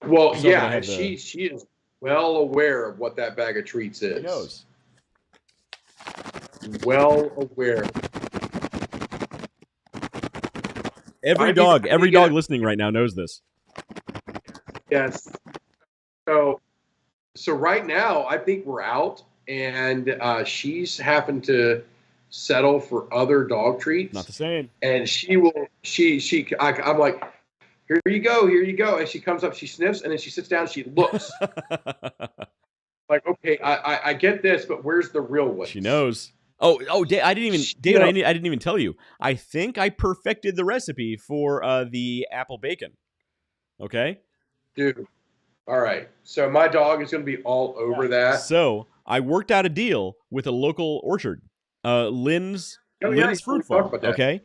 Well, She saw that I yeah, had and she is well aware of what that bag of treats is. She knows. Well aware. Every dog listening right now knows this. Yes. So right now, I think we're out, and she's happened to settle for other dog treats. Not the same. And I'm like, here you go. And she comes up, she sniffs, and then she sits down, she looks. Like, okay, I get this, but where's the real one? She knows. Oh, David, I didn't even tell you. I think I perfected the recipe for the apple bacon. Okay? Dude. All right. So my dog is going to be all over that. So I worked out a deal with a local orchard, Lynn's Fruit Farm. Okay,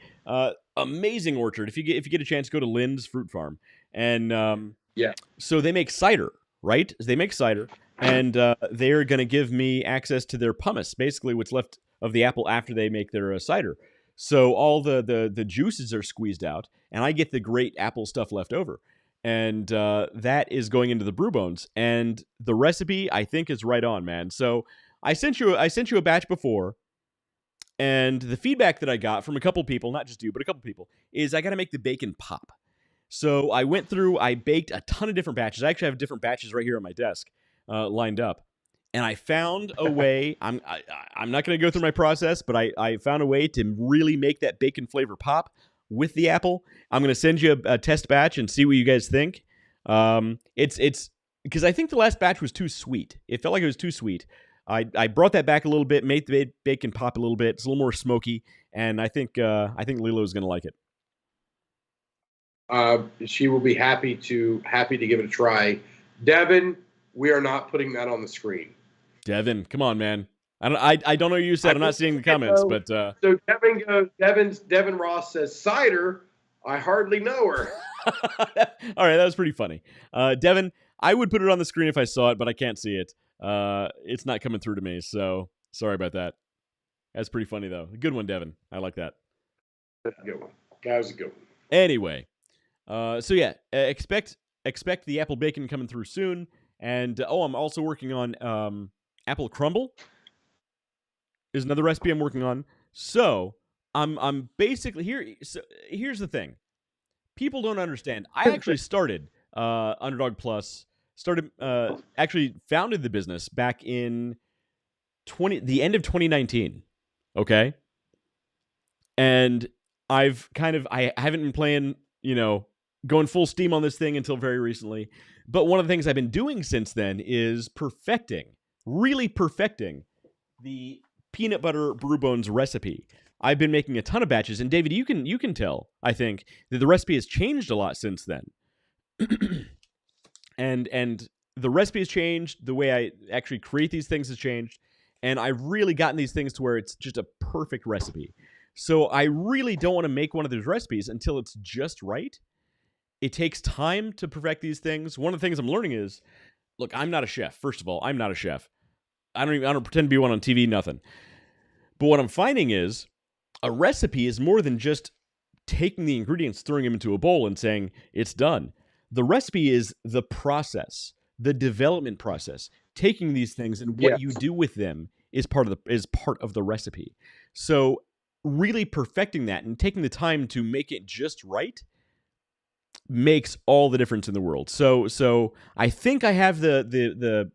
amazing orchard. If you get a chance, go to Lynn's Fruit Farm, and so they make cider, right? They make cider, and they're going to give me access to their pumice, basically what's left of the apple after they make their cider. So all the juices are squeezed out, and I get the great apple stuff left over. And that is going into the brew bones, and the recipe I think is right on, man. So I sent you a batch before, and the feedback that I got from a couple people, not just you, but a couple people, is I got to make the bacon pop. So I went through, I baked a ton of different batches. I actually have different batches right here on my desk, lined up, and I found a way. I'm not going to go through my process, but I found a way to really make that bacon flavor pop with the apple. I'm going to send you a test batch and see what you guys think. It's because I think the last batch was too sweet. It felt like it was too sweet. I brought that back a little bit, made the bacon pop a little bit. It's a little more smoky, and I think Lilo's going to like it. She will be happy to give it a try. Devin, we are not putting that on the screen. Devin, come on, man. I don't know what you said. I'm not seeing the comments, but so Devin Ross says cider. I hardly know her. All right, that was pretty funny. Devin, I would put it on the screen if I saw it, but I can't see it. It's not coming through to me, so sorry about that. That's pretty funny though. Good one, Devin. I like that. That's a good one. That was a good one. Anyway, so yeah, expect the apple bacon coming through soon, and I'm also working on apple crumble. Is another recipe I'm working on. So I'm basically here. So here's the thing: people don't understand. I actually started Underdog Plus. Actually founded the business back in the end of 2019. Okay, and I haven't been playing, going full steam on this thing until very recently. But one of the things I've been doing since then is really perfecting the peanut butter brew bones recipe. I've been making a ton of batches, and David, you can tell, I think, that the recipe has changed a lot since then. and the recipe has changed, the way I actually create these things has changed, and I've really gotten these things to where it's just a perfect recipe. So I really don't want to make one of those recipes until it's just right. It takes time to perfect these things. One of the things I'm learning is, look, I'm not a chef. First of all, I'm not a chef. I don't pretend to be one on TV, nothing. But what I'm finding is a recipe is more than just taking the ingredients, throwing them into a bowl and saying it's done. The recipe is the process, the development process. Taking these things and what you do with them is part of the recipe. So really perfecting that and taking the time to make it just right makes all the difference in the world. So I think I have the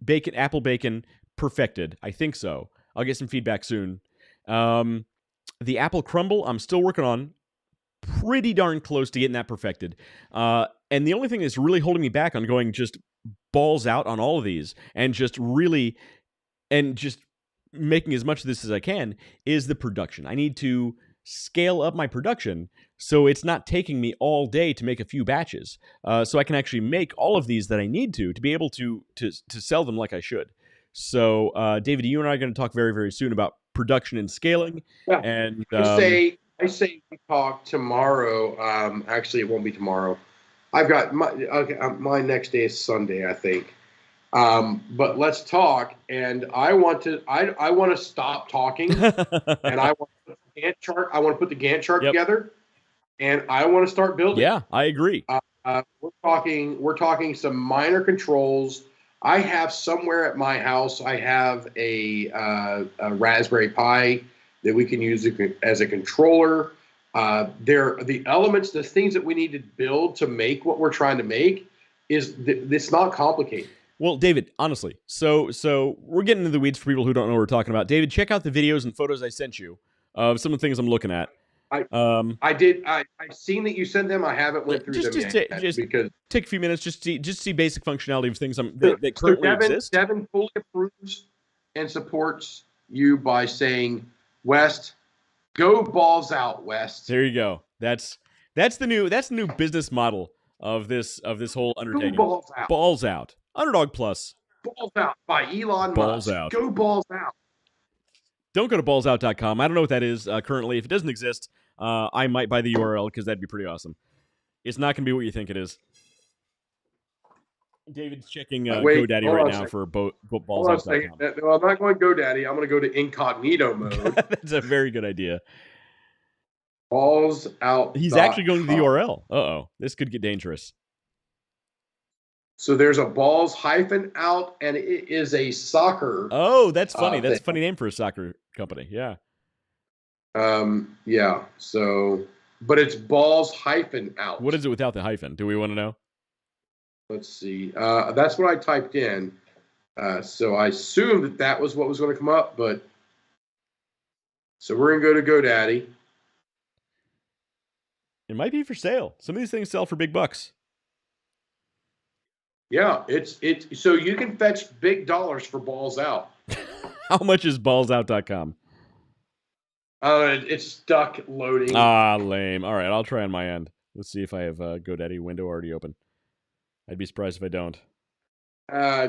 bacon, apple bacon perfected. I think so. I'll get some feedback soon. The apple crumble, I'm still working on. Pretty darn close to getting that perfected. And the only thing that's really holding me back on going just balls out on all of these and just making as much of this as I can is the production. I need to scale up my production so it's not taking me all day to make a few batches. So I can actually make all of these that I need to be able to sell them like I should. So, David, you and I are going to talk very, very soon about production and scaling. Yeah. And I say we talk tomorrow. Actually, it won't be tomorrow. I've got my next day is Sunday, I think. But let's talk. And I want to stop talking, and I want to put the Gantt chart. I want to put the Gantt chart together, and I want to start building. Yeah, I agree. We're talking some minor controls. I have somewhere at my house. I have a Raspberry Pi that we can use as a controller. The elements, the things that we need to build to make what we're trying to make it's not complicated. Well, David, honestly, so we're getting into the weeds for people who don't know what we're talking about. David, check out the videos and photos I sent you of some of the things I'm looking at. I did. I've seen that you sent them. I haven't went through them yet because take a few minutes just see basic functionality of things that currently exist. Devin fully approves and supports you by saying, "West, go balls out, West." There you go. That's the new business model of this whole undertaking. Go balls out. Balls out. Underdog Plus. Balls out by Elon balls Musk. Out. Go balls out. Don't go to ballsout.com. I don't know what that is currently. If it doesn't exist, I might buy the URL because that'd be pretty awesome. It's not going to be what you think it is. David's checking GoDaddy right now for ballsout.com. No, I'm not going GoDaddy. I'm going to go to incognito mode. That's a very good idea. Balls out. He's actually going to the URL. Uh-oh. This could get dangerous. So there's a balls -out, and it is a soccer. Oh, that's funny. That's a funny name for a soccer company. Yeah. Yeah. So, but it's balls -out. What is it without the hyphen? Do we want to know? Let's see. That's what I typed in. So I assumed that was what was going to come up, but so we're going to go to GoDaddy. It might be for sale. Some of these things sell for big bucks. Yeah, it's so you can fetch big dollars for balls out. How much is ballsout.com? It's stuck loading. Lame. All right, I'll try on my end. Let's see if I have a GoDaddy window already open. I'd be surprised if I don't. I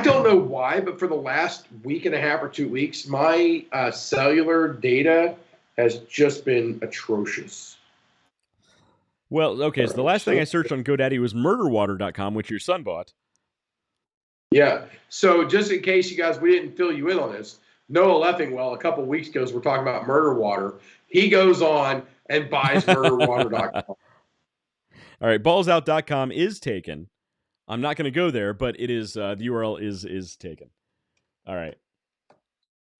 don't know why, but for the last week and a half or 2 weeks, my cellular data has just been atrocious. Well, okay, so the last thing I searched on GoDaddy was murderwater.com, which your son bought. Yeah, so just in case you guys, we didn't fill you in on this, Noah Leffingwell, a couple weeks ago, we're talking about Murder Water. He goes on and buys murderwater.com. All right, ballsout.com is taken. I'm not going to go there, but it is the URL is taken. All right.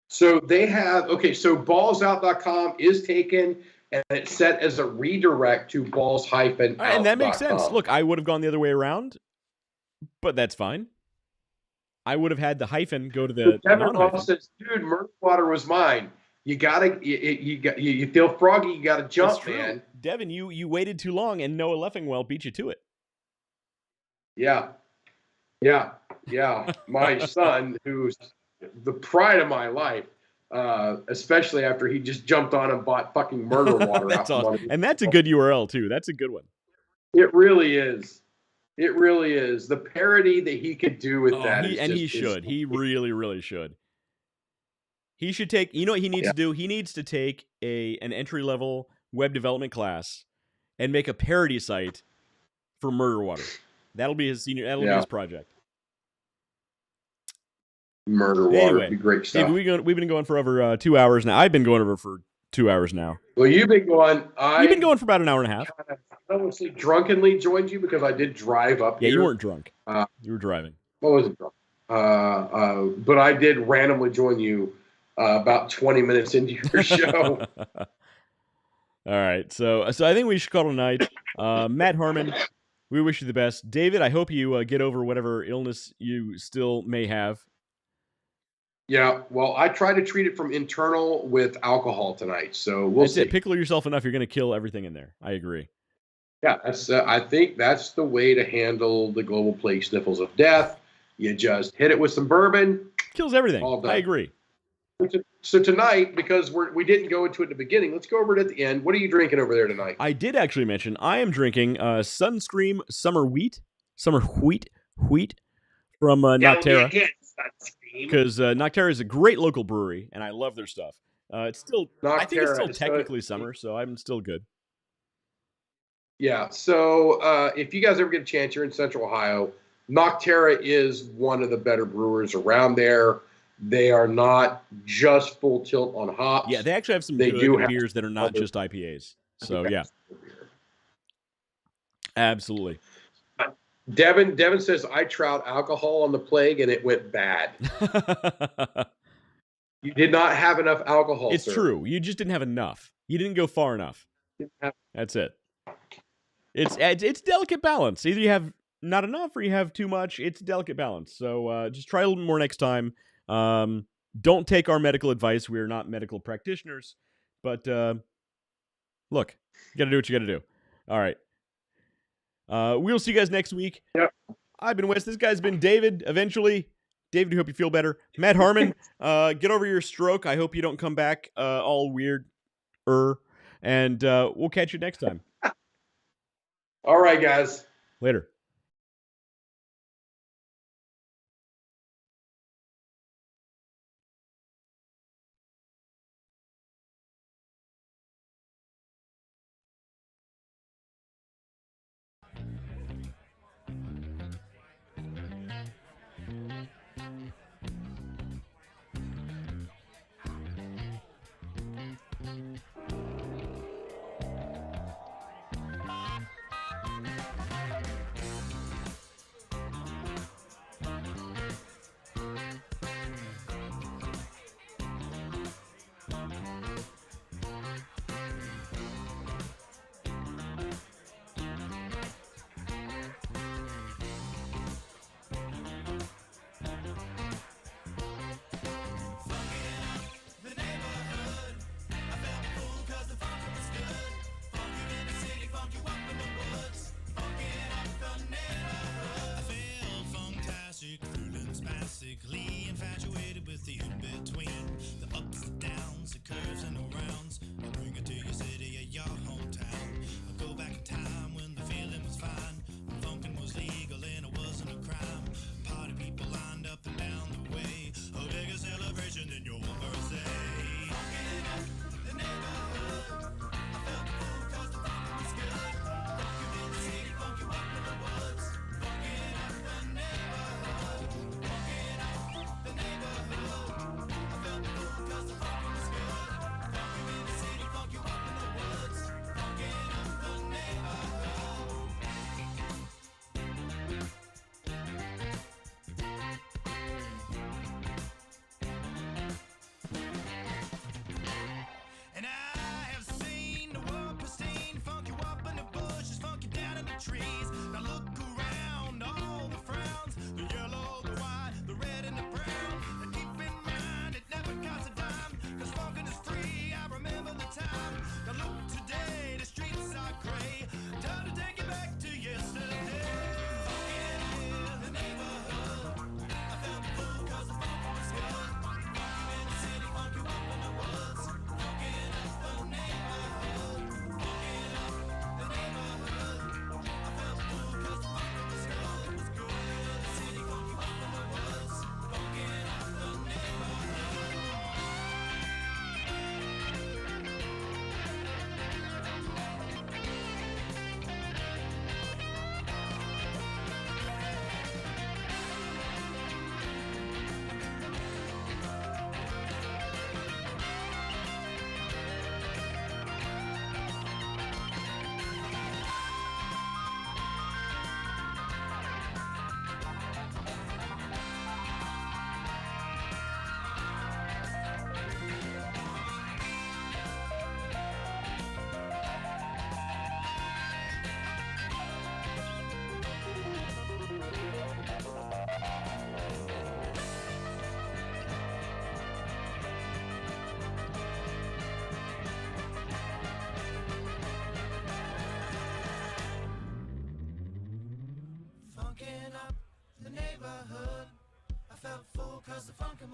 So they have, so ballsout.com is taken, and it's set as a redirect to balls-out. And that makes sense. Look, I would have gone the other way around, but that's fine. I would have had the hyphen go to the non-hyphen. Says, dude, Murder Water was mine. You feel froggy, you gotta jump, man. Devin, you waited too long, and Noah Leffingwell beat you to it. Yeah. My son, who's the pride of my life, especially after he just jumped on and bought fucking Murder Water. That's awesome. And that's a good URL too. That's a good one. It really is. It really is. The parody that he could do with that. He should. He really, really should. He should take, you know what he needs to do? He needs to take an entry-level web development class and make a parody site for Murder Water. That'll be his be his project. Murder Water would be great stuff. David, we've been going for over 2 hours now. I've been going over for 2 hours now. Well, you've been going. You've been going for about an hour and a half. I honestly drunkenly joined you because I did drive up here. Yeah, you weren't drunk. You were driving. I wasn't drunk. But I did randomly join you about 20 minutes into your show. All right, so I think we should call it a night. Matt Harmon, we wish you the best. David, I hope you get over whatever illness you still may have. Yeah, well, I try to treat it from internal with alcohol tonight, so we'll That's see. it. Pickle yourself enough, you're going to kill everything in there. I agree. Yeah, that's. I think that's the way to handle the global plague sniffles of death. You just hit it with some bourbon. Kills everything. All done. I agree. So tonight, because we didn't go into it at the beginning, let's go over it at the end. What are you drinking over there tonight? I did actually mention I am drinking Sunscream Summer Wheat from Nocterra. Because Nocterra is a great local brewery, and I love their stuff. It's still, I think it's still technically summer, so I'm still good. Yeah. So if you guys ever get a chance, you're in Central Ohio. Nocterra is one of the better brewers around there. They are not just full tilt on hops. Yeah, they actually have some good beers that are not just IPAs. So yeah, absolutely. Devin says I tried alcohol on the plague and it went bad. You did not have enough alcohol. It's sir. true. You just didn't have enough. You didn't go far enough. That's it. It's delicate balance. Either you have not enough or you have too much. It's a delicate balance. So just try a little more next time. Don't take our medical advice. We are not medical practitioners. But look, you got to do what you got to do. All right. We'll see you guys next week. Yep. I've been Wes. This guy's been David. Eventually, David, we hope you feel better. Matt Harmon, get over your stroke. I hope you don't come back all weird. And we'll catch you next time. All right, guys. Later.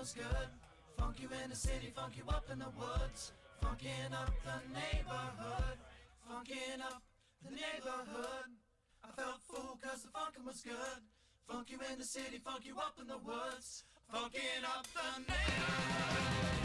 was good. Funk you in the city, funk you up in the woods. Funkin' up the neighborhood. Funkin' up the neighborhood. I felt full cause the funkin' was good. Funk you in the city, funk you up in the woods. Funkin' up the neighborhood.